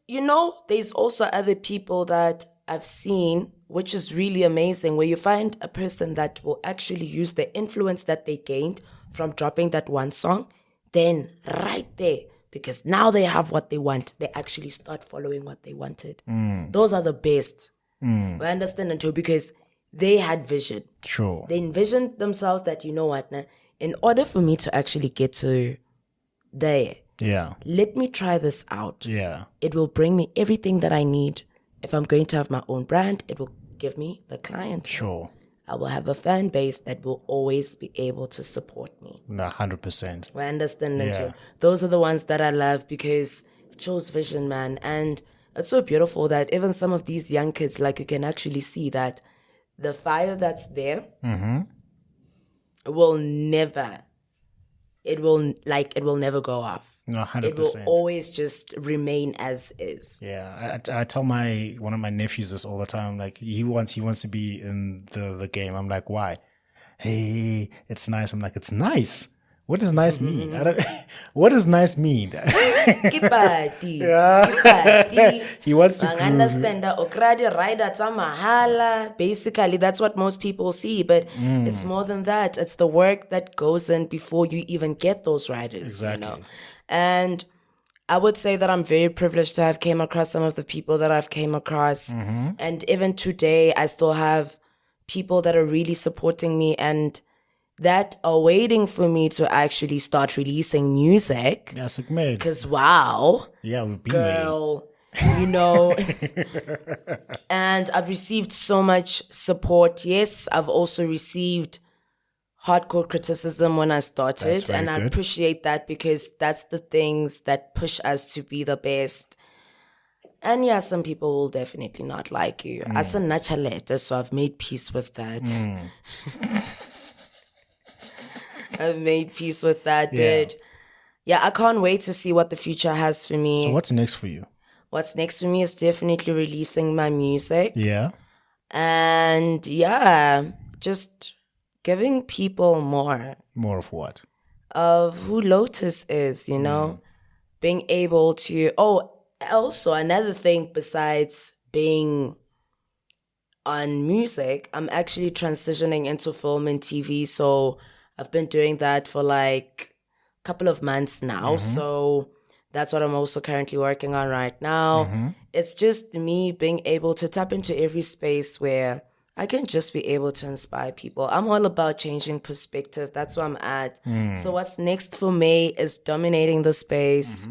C: there's also other people that I've seen, which is really amazing, where you find a person that will actually use the influence that they gained from dropping that one song, then right there, because now they have what they want, they actually start following what they wanted. Those are the best. I understand until because they had vision.
B: Sure.
C: They envisioned themselves that, in order for me to actually get to there, let me try this out.
B: Yeah.
C: It will bring me everything that I need. If I'm going to have my own brand, it will give me the client.
B: Sure.
C: I will have a fan base that will always be able to support me.
B: 100%.
C: I understand that too. Those are the ones that I love because it shows vision, man. And it's so beautiful that even some of these young kids, like, you can actually see that the fire that's there will never never go off.
B: No, 100%.
C: It will always just remain as is.
B: Yeah, I tell one of my nephews this all the time. Like, he wants to be in the game. I'm like, why? Hey, it's nice. I'm like, it's nice. What does nice mean? What does nice mean?
C: Kipati.
B: He wants to
C: understand that okradi rider mahala. Basically, that's what most people see, but it's more than that. It's the work that goes in before you even get those riders.
B: Exactly.
C: You know? And I would say that I'm very privileged to have came across some of the people that I've came across. And even today, I still have people that are really supporting me and that are waiting for me to actually start releasing music.
B: Yes, it made.
C: Because wow.
B: Yeah, we've been
C: girl, you know. And I've received so much support. Yes, I've also received hardcore criticism when I started. And I appreciate that because that's the things that push us to be the best. And yeah, some people will definitely not like you. As a nachalete, so I've made peace with that. I've made peace with that, but yeah, I can't wait to see what the future has for me.
B: So what's next for you?
C: What's next for me is definitely releasing my music.
B: Yeah.
C: And yeah, just giving people more.
B: More of what?
C: Of who Lotus is, you know? Being able to... Oh, also another thing besides being on music, I'm actually transitioning into film and TV, so... I've been doing that for like a couple of months now. So that's what I'm also currently working on right now. It's just me being able to tap into every space where I can just be able to inspire people. I'm all about changing perspective. That's where I'm at. So what's next for me is dominating the space,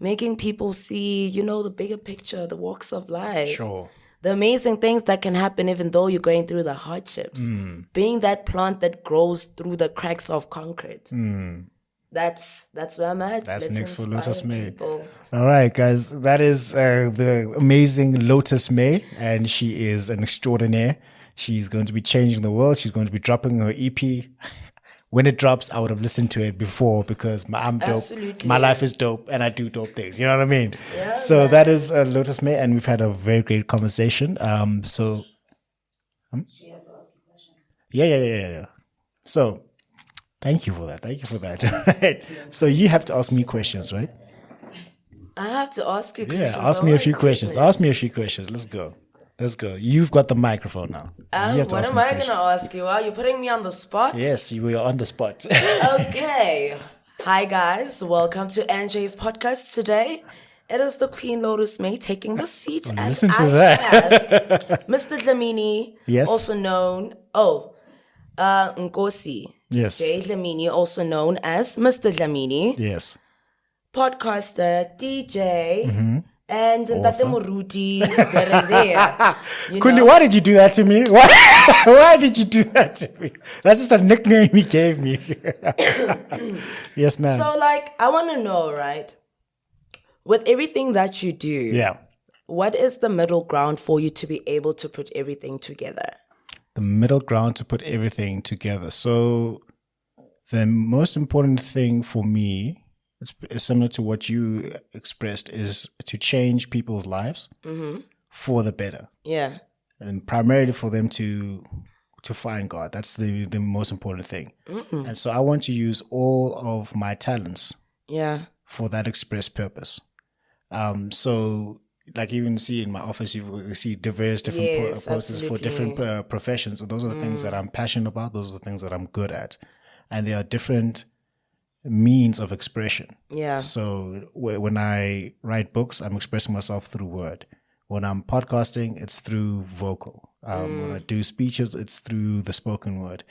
C: making people see, you know, the bigger picture, the walks of life.
B: Sure.
C: The amazing things that can happen even though you're going through the hardships. Being that plant that grows through the cracks of concrete. That's where I'm at.
B: That's
C: Let's
B: next for
C: inspire
B: Lotus Mae.
C: people.
B: All right, guys. That is the amazing Lotus Mae, and she is an extraordinaire. She's going to be changing the world. She's going to be dropping her EP. When it drops, I would have listened to it before because I'm dope.
C: Absolutely.
B: My life is dope and I do dope things. You know what I mean?
C: Yeah,
B: so
C: man.
B: that is Lotus Mae, and we've had a very great conversation.
C: She has to ask you questions.
B: Yeah. So thank you for that. Right. So you have to ask me questions, right?
C: I have to ask you questions.
B: Yeah, ask me a few questions. Ask me a few questions. Let's go. You've got the microphone now.
C: What am I going to ask you? Wow, you're putting me on the spot?
B: Yes, you are on the spot.
C: Okay. Hi, guys. Welcome to NJ's podcast today. It is the Queen Lotus Mae taking the seat. And
B: listen to
C: I
B: that.
C: have Mr. Dlamini,
B: Yes.
C: also known... Nkosi.
B: Yes.
C: Jay Dlamini, also known as Mr. Dlamini.
B: Yes.
C: Podcaster, DJ... And Ntate Moruti, there and there.
B: Kundi, why did you do that to me? Why did you do that to me? That's just a nickname he gave me. Yes, ma'am.
C: So, like, I want to know, right? With everything that you do, what is the middle ground for you to be able to put everything together?
B: The middle ground to put everything together. So, the most important thing for me, it's similar to what you expressed, is to change people's lives for the better.
C: Yeah.
B: And primarily for them to find God. That's the most important thing. And so I want to use all of my talents for that express purpose. So like you can see in my office, you see various different posters for different professions. So those are the things that I'm passionate about. Those are the things that I'm good at. And there are different means of expression.
C: Yeah.
B: So when I write books, I'm expressing myself through word. When I'm podcasting, it's through vocal. When I do speeches, it's through the spoken word.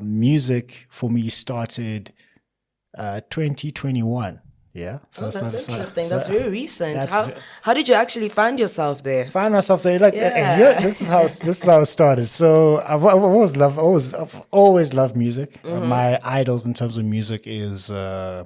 B: Music for me started 2021. Yeah. So
C: that's interesting. That's very recent. How did you actually find yourself there?
B: Find myself there. Like this is how it started. So I've always loved music. My idols in terms of music is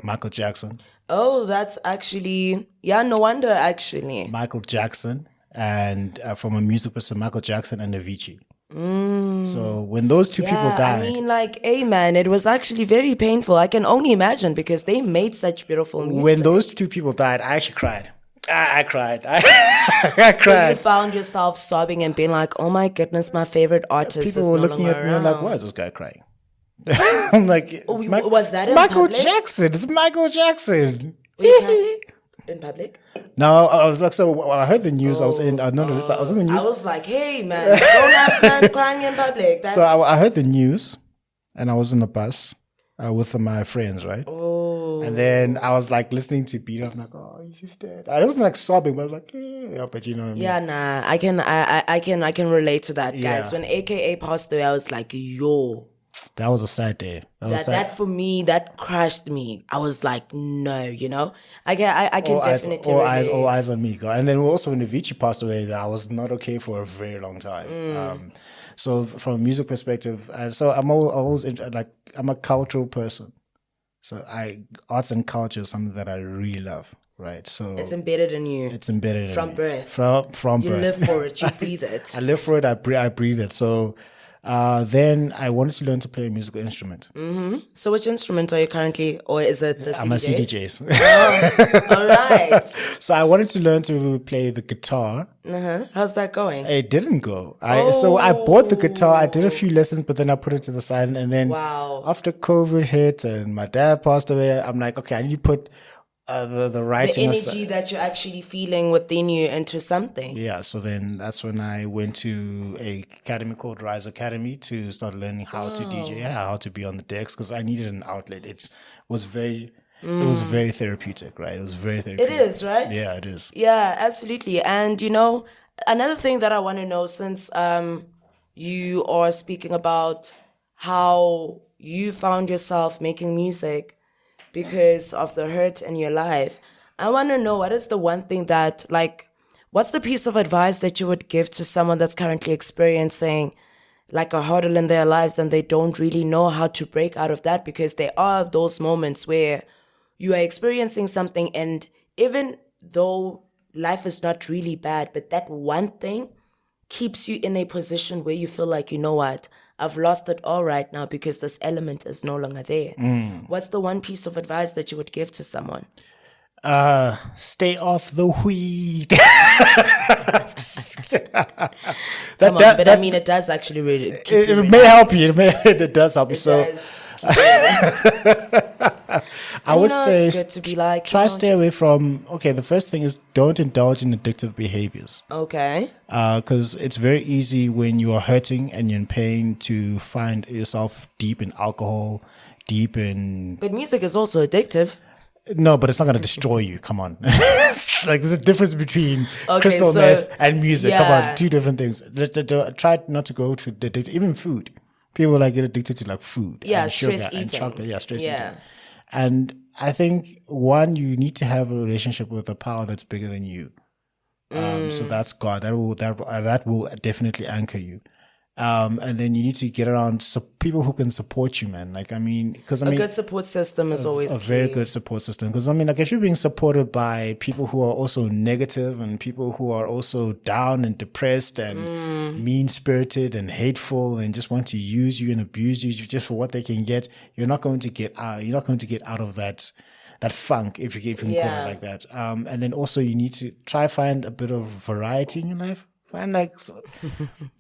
B: Michael Jackson.
C: Oh, that's actually no wonder actually.
B: Michael Jackson, and from a music person, Michael Jackson and Avicii. So when those two people died,
C: I mean, like, hey man, it was actually very painful. I can only imagine because they made such beautiful music.
B: When those two people died, I actually cried. I cried. I cried.
C: So you found yourself sobbing and being like, "Oh my goodness, my favorite artist."
B: People were looking at me like, "Why is this guy crying?" I'm like, it's
C: was that in
B: Michael
C: public?
B: Jackson. It's Michael Jackson.
C: In public?
B: No, I was like, so I heard the news. I was in, I noticed, I was in the news.
C: I was like, hey, man, don't ask man crying in public. That's...
B: So I heard the news, and I was in the bus with my friends, right?
C: Oh.
B: And then I was like listening to beat. I'm like, oh, he's dead. I wasn't like sobbing, but I was like, yeah, but you know what I mean?
C: Yeah, nah, I can relate to that,
B: Yeah.
C: guys. When AKA passed away, I was like, yo.
B: That was a sad day.
C: That for me, that crushed me. I was like, no, you know? I can definitely relate.
B: All eyes on me. God. And then also when Avicii passed away, I was not okay for a very long time. So from a music perspective, so I'm always like, I'm a cultural person. So arts and culture is something that I really love, right? So
C: It's embedded in you.
B: It's embedded in
C: From
B: me.
C: birth.
B: From
C: You
B: birth.
C: live for it. You breathe it.
B: I live for it. I breathe it. So then I wanted to learn to play a musical instrument.
C: So which instrument are you currently, or is it the CDJs?
B: I'm a CDJs.
C: Oh, all right.
B: So I wanted to learn to play the guitar.
C: How's that going?
B: It didn't go. So I bought the guitar. I did a few lessons, but then I put it to the side. And then
C: Wow.
B: after COVID hit and my dad passed away, I'm like, okay, I need to put the writing
C: The
B: aside.
C: energy that you're actually feeling within you into something.
B: Yeah, so then that's when I went to a academy called Rise Academy to start learning how to DJ, how to be on the decks, because I needed an outlet. It was very therapeutic, right? It was very therapeutic.
C: It is, right?
B: Yeah, it is.
C: Yeah, absolutely. And you know, another thing that I want to know, since you are speaking about how you found yourself making music because of the hurt in your life, I want to know, what is the one thing that, like, what's the piece of advice that you would give to someone that's currently experiencing like a hurdle in their lives and they don't really know how to break out of that? Because there are those moments where you are experiencing something, and even though life is not really bad, but that one thing keeps you in a position where you feel like, you know what, I've lost it all right now because this element is no longer there. What's the one piece of advice that you would give to someone?
B: Stay off the weed.
C: I mean, it does actually really keep you
B: It may help you. It does help you. So I would say
C: it's good to be like,
B: try stay away from. Okay, the first thing is don't indulge in addictive behaviors.
C: Okay.
B: Because it's very easy when you are hurting and you're in pain to find yourself deep in alcohol, deep in.
C: But music is also addictive.
B: No, but it's not going to destroy you. Come on. Like, there's a difference between crystal meth and music. Come on, two different things. Try not to go to the even food. People like get addicted to like food.
C: Yeah,
B: and
C: stress
B: sugar
C: eating.
B: and chocolate. Yeah, stress
C: Yeah.
B: eating. And I think you need to have a relationship with a power that's bigger than you. So that's God. That will definitely anchor you. And then you need to get around people who can support you, man. Like, a
C: good support system is always
B: a
C: key.
B: very good support system. Because like, if you're being supported by people who are also negative and people who are also down and depressed and mean-spirited and hateful and just want to use you and abuse you just for what they can get, you're not going to get out. You're not going to get out of that funk, if you can call it like that. And then also you need to try find a bit of variety in your life.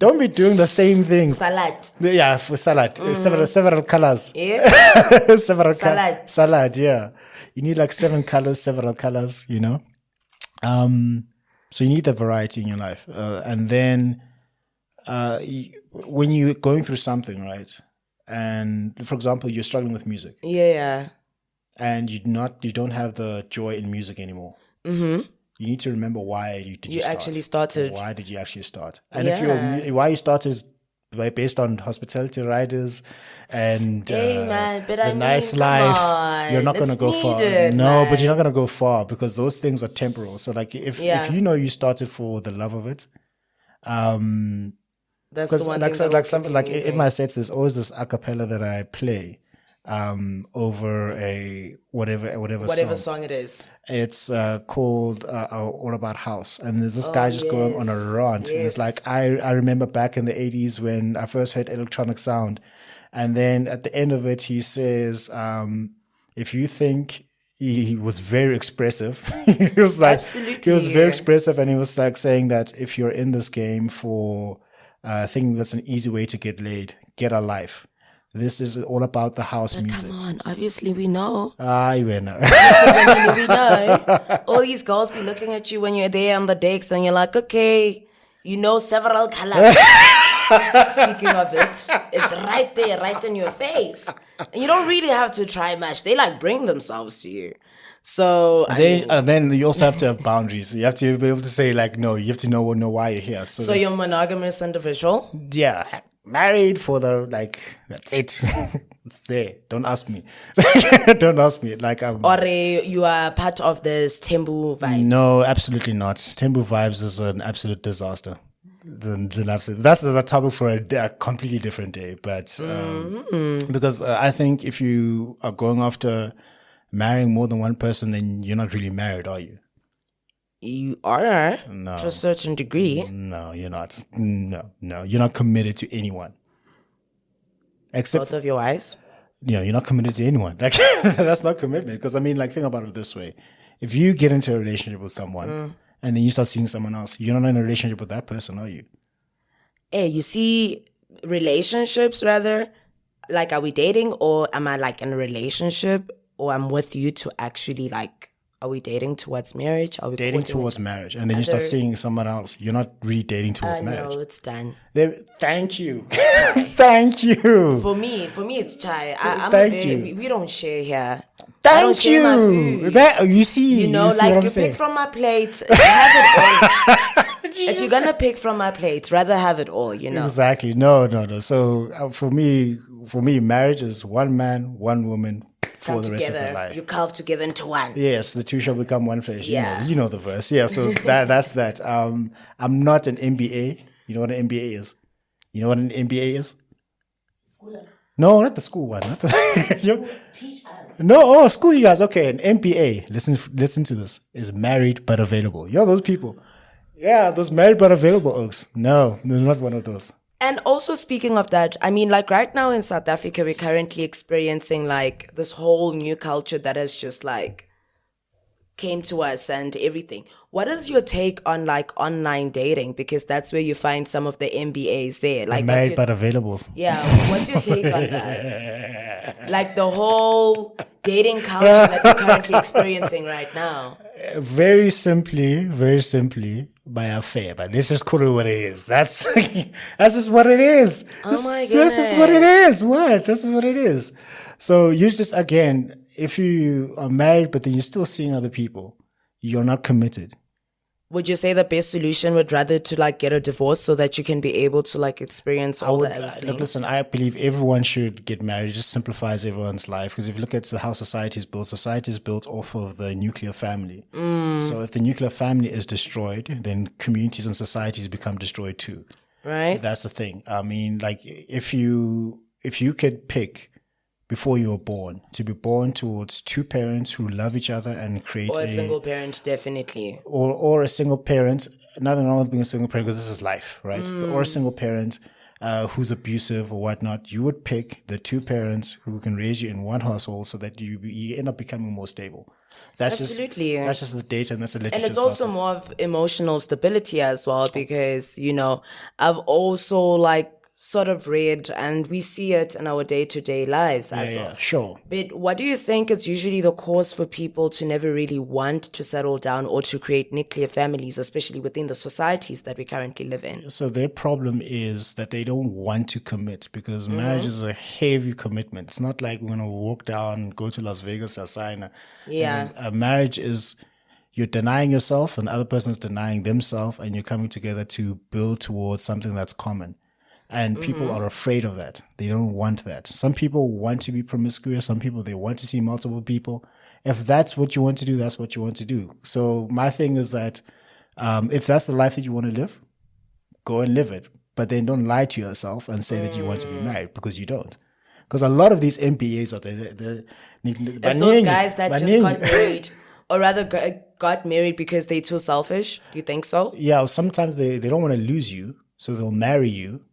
B: Don't be doing the same thing.
C: Salad.
B: Yeah, for salad. Several colors.
C: Yeah.
B: Salad. Salad, yeah. You need like several colors, you know. So you need the variety in your life. And then when you're going through something, right? And for example, you're struggling with music.
C: Yeah.
B: And you don't have the joy in music anymore. You need to remember why you start.
C: Actually started.
B: Why did you actually start? And why you started is based on hospitality riders and the nice life. You're not going to go far. No, but you're not going to go far because those things are temporal. So like if you know you started for the love of it,
C: that's the one thing
B: in my sets, there's always this a cappella that I play over a whatever
C: song it is.
B: It's called All About House, and there's this guy just going on a rant. And it's like I remember back in the 80s when I first heard electronic sound, and then at the end of it he says, if you think he was very expressive. He was like,
C: absolutely.
B: He was very expressive, and he was like saying that if you're in this game for thinking that's an easy way to get laid, get a life. This is all about the house music.
C: Come on, obviously we know.
B: You know.
C: We know. All these girls be looking at you when you're there on the decks and you're like, okay, you know several colors. Speaking of it, it's right there, right in your face. And you don't really have to try much. They like bring themselves to you. So
B: then you also have to have boundaries. You have to be able to say like, no, you have to know why you're here.
C: So you're a monogamous individual?
B: Yeah. Married for the, like, that's it. It's there. Don't ask me. Don't ask me. Like,
C: or you are part of this Tembu vibes?
B: No, absolutely not. Tembu vibes is an absolute disaster. That's the topic for a completely different day. But because I think if you are going after marrying more than one person, then you're not really married, are you?
C: You are, to a certain degree.
B: No, you're not. No, you're not committed to anyone. Except
C: both of your wives?
B: You're not committed to anyone. Like, that's not commitment. Because, I mean, like, think about it this way. If you get into a relationship with someone and then you start seeing someone else, you're not in a relationship with that person, are you?
C: Hey, you see, relationships, rather, like, are we dating, or am I, like, in a relationship, or I'm with you to actually, like, are we dating towards marriage? Are we
B: dating towards marriage? And then you start seeing someone else. You're not really dating towards marriage.
C: No, it's done.
B: Thank you. Thank you.
C: For me, it's chai.
B: Thank you.
C: We don't share here.
B: Thank you. That you see.
C: You know, like you pick from my plate, have it all. If you're gonna pick from my plate, rather have it all. You know.
B: Exactly. No. So for me, marriage is one man, one woman. For the rest of their life.
C: You carve together into one.
B: Yes, the two shall become one flesh.
C: Yeah.
B: You know the verse. Yeah, so that's that. I'm not an MBA. You know what an MBA is? You know what an MBA is?
C: Schoolers.
B: No, not the school one. Not the,
C: Teach us.
B: No, school you guys. Okay, an MBA. Listen to this. Is married but available. You know those people? Yeah, those married but available oaks. No, they're not one of those.
C: And also speaking of that, I mean, like right now in South Africa, we're currently experiencing like this whole new culture that has just like came to us and everything. What is your take on like online dating? Because that's where you find some of the MBAs there. Like
B: married but availables.
C: Yeah, what's your take on that? Like the whole dating culture that we're currently experiencing right now.
B: Very simply, by affair, but let's just call it what it is. That's just what it is.
C: Oh my goodness.
B: This is what it is. What? This is what it is. So you just, again, if you are married, but then you're still seeing other people, you're not committed.
C: Would you say the best solution would rather to like get a divorce so that you can be able to like experience all the other things?
B: Look, listen, I believe everyone should get married. It just simplifies everyone's life. Because if you look at how society is built off of the nuclear family. So if the nuclear family is destroyed, then communities and societies become destroyed too.
C: Right.
B: That's the thing. I mean, like if you could pick before you were born, to be born towards two parents who love each other and create
C: or a single parent, definitely.
B: Or a single parent, nothing wrong with being a single parent because this is life, right? Or a single parent who's abusive or whatnot, you would pick the two parents who can raise you in one household so that you end up becoming more stable.
C: Absolutely.
B: That's just the data and that's the literature.
C: And it's also more of emotional stability as well because, you know, I've also like sort of read, and we see it in our day-to-day lives as well.
B: Yeah, sure.
C: But what do you think is usually the cause for people to never really want to settle down or to create nuclear families, especially within the societies that we currently live in?
B: So their problem is that they don't want to commit because marriage is a heavy commitment. It's not like we're going to walk down, go to Las Vegas, sign.
C: Yeah.
B: A marriage is you're denying yourself and the other person is denying themselves and you're coming together to build towards something that's common. And people are afraid of that. They don't want that. Some people want to be promiscuous. Some people, they want to see multiple people. If that's what you want to do, that's what you want to do. So my thing is that if that's the life that you want to live, go and live it. But then don't lie to yourself and say that you want to be married because you don't. Because a lot of these MBAs are there.
C: It's those guys that just got married. Or rather got married because they're too selfish. Do you think so?
B: Yeah, sometimes they don't want to lose you. So they'll marry you.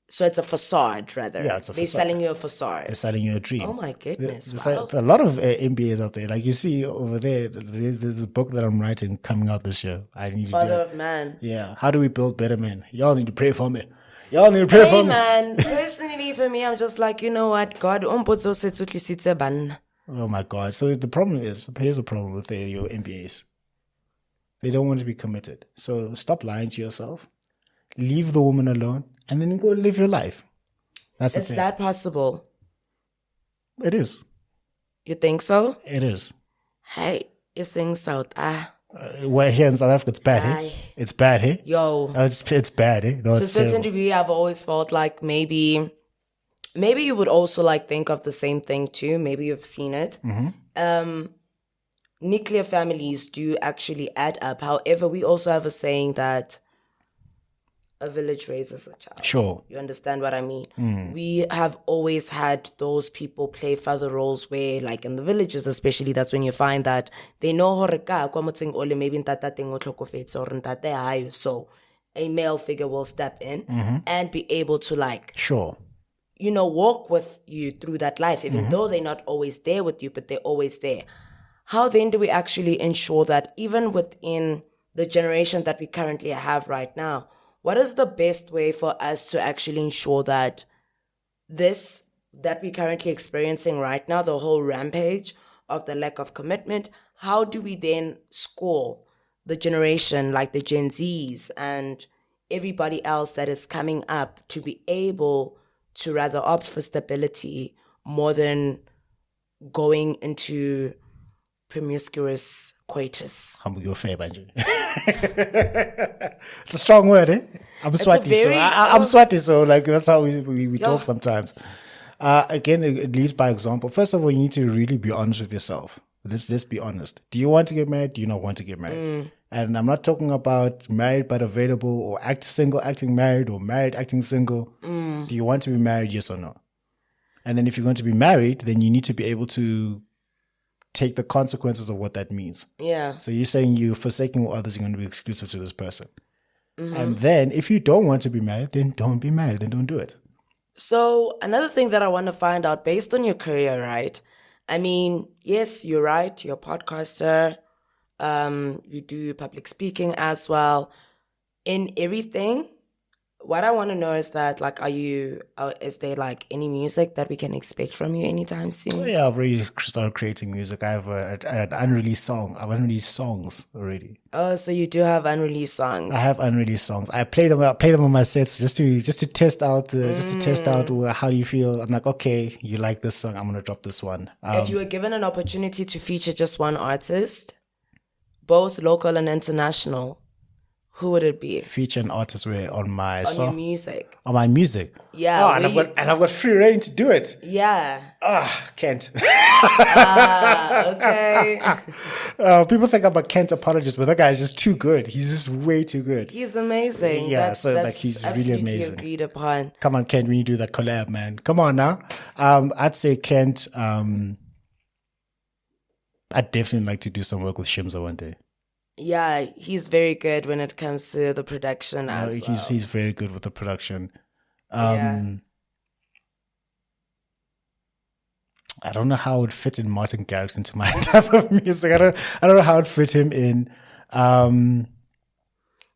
C: So it's a facade, rather.
B: Yeah, it's a facade.
C: They're selling you a facade.
B: They're selling you a dream.
C: Oh my goodness!
B: There's a lot of MBAs out there. Like you see over there, there's a book that I'm writing coming out this year. I need
C: Father of Man.
B: Yeah. How do we build better men? Y'all need to pray for me. Y'all need to pray
C: Hey
B: for me.
C: man, personally for me, I'm just like, you know what, God, umpotso setsutlitsitse banna.
B: Oh my God. So the problem is, here's the problem with your MBAs. They don't want to be committed. So stop lying to yourself. Leave the woman alone and then go live your life. That's the
C: Is
B: thing.
C: that possible?
B: It is.
C: You think so?
B: It is.
C: Hey, you sing South.
B: Well, here in South Africa, it's bad, eh?
C: Aye.
B: It's bad, eh?
C: Yo.
B: It's bad, eh? No,
C: To a
B: it's
C: certain
B: terrible.
C: degree, I've always felt like maybe you would also like think of the same thing too. Maybe you've seen it. Nuclear families do actually add up. However, we also have a saying that a village raises a child.
B: Sure.
C: You understand what I mean? We have always had those people play further roles where, like in the villages especially, that's when you find that they know hore ka kwa motseng ole maybe ntata teng o tlhokofetse or ntate hae, so a male figure will step in and be able to like,
B: Sure.
C: you know, walk with you through that life, even though they're not always there with you, but they're always there. How then do we actually ensure that even within the generation that we currently have right now, what is the best way for us to actually ensure that this that we're currently experiencing right now, the whole rampage of the lack of commitment, how do we then score the generation like the Gen Zs and everybody else that is coming up to be able to rather opt for stability more than going into promiscuous coitus?
B: Humble your fair, Banji. It's a strong word, eh? I'm Swati,
C: very-
B: I'm Swati, so like that's how we talk sometimes. Again, it leads by example. First of all, you need to really be honest with yourself. Let's be honest. Do you want to get married? Do you not want to get married? And I'm not talking about married but available or single acting married or married acting single. Do you want to be married? Yes or no? And then if you're going to be married, then you need to be able to take the consequences of what that means.
C: Yeah.
B: So you're saying you're forsaking what others are going to be exclusive to this person. And then if you don't want to be married, then don't be married. Then don't do it.
C: So another thing that I want to find out based on your career, right? I mean, yes, you're right. You're a podcaster. You do public speaking as well. In everything, what I want to know is that, like, is there like any music that we can expect from you anytime soon?
B: Yeah, I've already started creating music. I have an unreleased song. I've unreleased songs already.
C: Oh, so you do have unreleased songs.
B: I have unreleased songs. I play them on my sets just to test out how do you feel. I'm like, okay, you like this song, I'm gonna drop this one.
C: If you were given an opportunity to feature just one artist, both local and international, who would it be?
B: Feature an artist on my
C: On
B: song,
C: your music.
B: on my music.
C: Yeah.
B: Oh, and I've got free reign to do it.
C: Yeah.
B: Kent.
C: Okay.
B: People think I'm a Kent apologist, but that guy is just too good. He's just way too good.
C: He's amazing.
B: Yeah, he's really
C: absolutely
B: amazing.
C: Agreed upon.
B: Come on, Kent, when you do that collab, man. Come on now. I'd say Kent. I'd definitely like to do some work with Shimza one day.
C: Yeah, he's very good when it comes to the production as well.
B: He's very good with the production.
C: Yeah.
B: I don't know how it would fit in Martin Garrix into my type of music. I don't know how it would fit him in.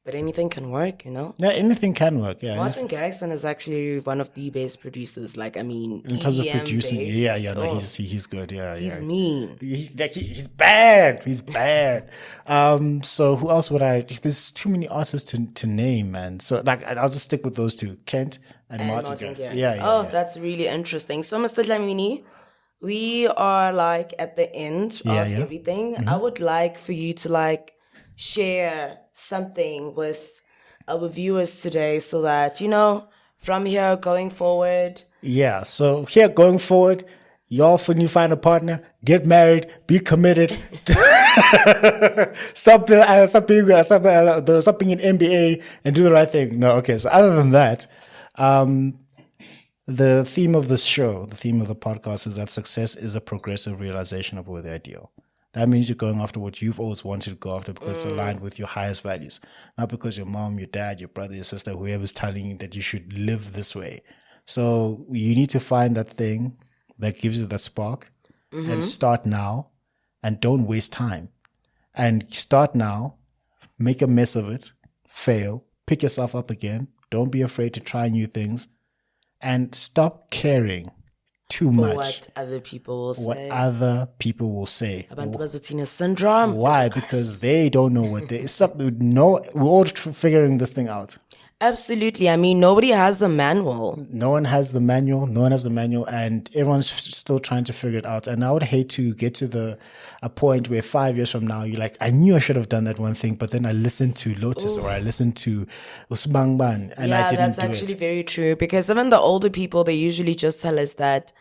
C: But anything can work, you know?
B: Yeah, anything can work. Yeah,
C: Martin Garrix is actually one of the best producers. Like, I mean,
B: in terms of
C: EDM
B: producing,
C: based.
B: he's good. Yeah,
C: He's
B: yeah.
C: mean.
B: He's bad. He's bad. So who else would I? There's too many artists to name, man. So like, I'll just stick with those two, Kent and Martin Garrix.
C: Garrix.
B: Yeah.
C: That's really interesting. So, Mr. Dlamini, we are like at the end of everything. I would like for you to like share something with our viewers today so that, you know, from here going forward.
B: Yeah. So here going forward, y'all, when you find a partner, get married, be committed. Stop being in NBA and do the right thing. No, okay. So other than that, the theme of this show, the theme of the podcast is that success is a progressive realization of the ideal. That means you're going after what you've always wanted to go after because it's aligned with your highest values. Not because your mom, your dad, your brother, your sister, whoever's telling you that you should live this way. So you need to find that thing that gives you that spark and start now and don't waste time. And start now, make a mess of it, fail, pick yourself up again. Don't be afraid to try new things. And stop caring too much
C: what other people will say.
B: What other people will say.
C: Abantu bazothina syndrome.
B: Why? Because they don't know what they... No, we're all figuring this thing out.
C: Absolutely. I mean, nobody has a manual.
B: No one has the manual. And everyone's still trying to figure it out. And I would hate to get to a point where 5 years from now, you're like, I knew I should have done that one thing, but then I listened to Lotus or I listened to Usbangban and I didn't do it.
C: Yeah, that's actually very true. Because even the older people, they usually just tell us that,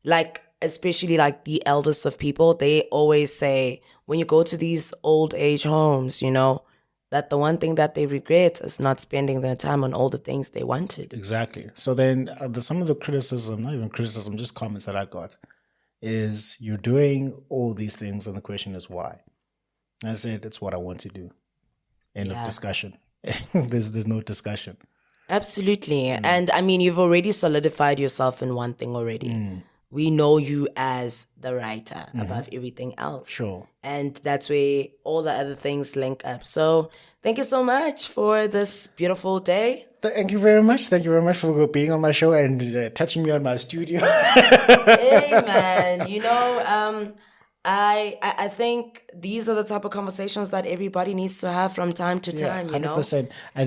C: like, especially like the eldest of people, they always say, when you go to these old age homes, you know, that the one thing that they regret is not spending their time on all the things they wanted.
B: Exactly. So then some of the criticism, not even criticism, just comments that I got is you're doing all these things and the question is why? I said, it's what I want to do. End of discussion. There's no discussion.
C: Absolutely. And I mean, you've already solidified yourself in one thing already. We know you as the writer above everything else.
B: Sure.
C: And that's where all the other things link up. So thank you so much for this beautiful day.
B: Thank you very much. Thank you very much for being on my show and touching me on my studio.
C: Hey, man. You know, I think these are the type of conversations that everybody needs to have from time to time, 100%. You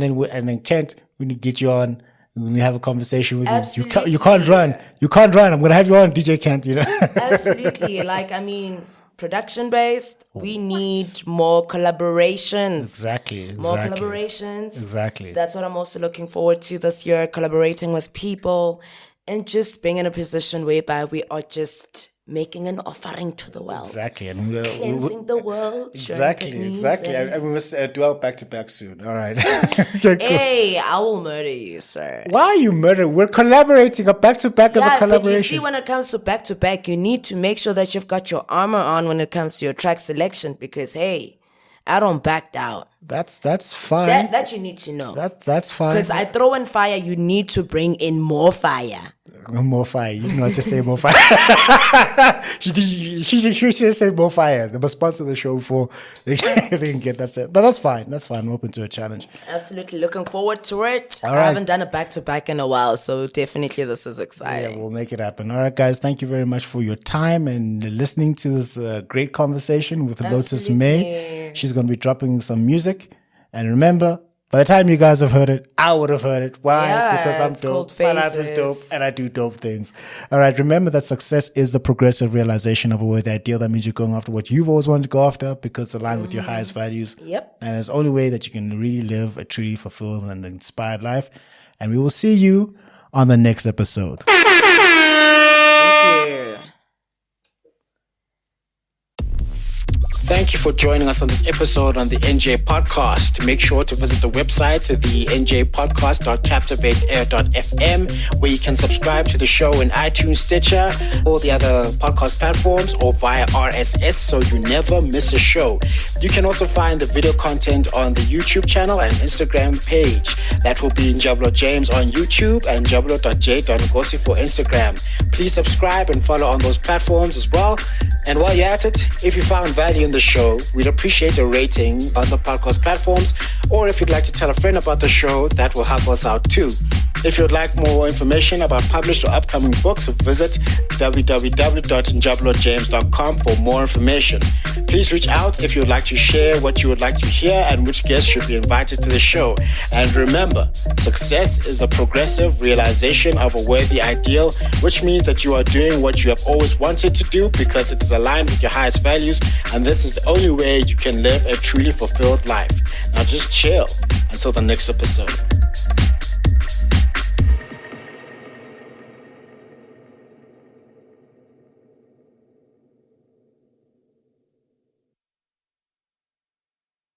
C: know?
B: And then Kent, we need to get you on. We have a conversation with
C: Absolutely.
B: you. You can't run. You can't run. I'm going to have you on, DJ Kent, you know?
C: Absolutely. Like, I mean, production-based, we need more collaborations.
B: Exactly.
C: More collaborations.
B: Exactly.
C: That's what I'm also looking forward to this year, collaborating with people and just being in a position whereby we are just making an offering to the world.
B: Exactly. And
C: cleansing the world.
B: Exactly. And we must do our back-to-back soon. All right.
C: Okay, cool. Hey, I will murder you, sir.
B: Why are you murdering? We're collaborating. A back-to-back is a collaboration. But you
C: see, when it comes to back-to-back, you need to make sure that you've got your armor on when it comes to your track selection because, hey, I don't back down.
B: That's fine.
C: That you need to know.
B: That's fine.
C: Because I throw in fire, you need to bring in more fire.
B: More fire. You cannot just say more fire. she should say more fire. They must sponsor the show before they can get that set. But that's fine. I'm open to a challenge.
C: Absolutely. Looking forward to it.
B: All right.
C: I haven't done a back-to-back in a while, so definitely this is exciting.
B: Yeah, we'll make it happen. All right, guys. Thank you very much for your time and listening to this great conversation with Lotus Mae. She's going to be dropping some music. And remember, by the time you guys have heard it, I would have heard it. Why?
C: Yeah,
B: because I'm dope. My life is dope and I do dope things. All right. Remember that success is the progressive realization of a worthy ideal. That means you're going after what you've always wanted to go after because it's aligned with your highest values.
C: Yep.
B: And it's the only way that you can really live a truly fulfilled and inspired life. And we will see you on the next episode.
C: Thank you.
A: Thank you for joining us on this episode on the NJ Podcast. Make sure to visit the website, the njpodcast.captivateair.fm, where you can subscribe to the show in iTunes, Stitcher, all the other podcast platforms, or via RSS so you never miss a show. You can also find the video content on the YouTube channel and Instagram page. That will be Njablo James on YouTube and njablo.j.ngosi for Instagram. Please subscribe and follow on those platforms as well. And while you're at it, if you found value in the show, we'd appreciate a rating on the podcast platforms, or if you'd like to tell a friend about the show, that will help us out too. If you'd like more information about published or upcoming books, visit www.njablojames.com for more information. Please reach out if you'd like to share what you would like to hear and which guests should be invited to the show. And remember, success is a progressive realization of a worthy ideal, which means that you are doing what you have always wanted to do because it is aligned with your highest values, and this is the only way you can live a truly fulfilled life. Now just chill until the next episode.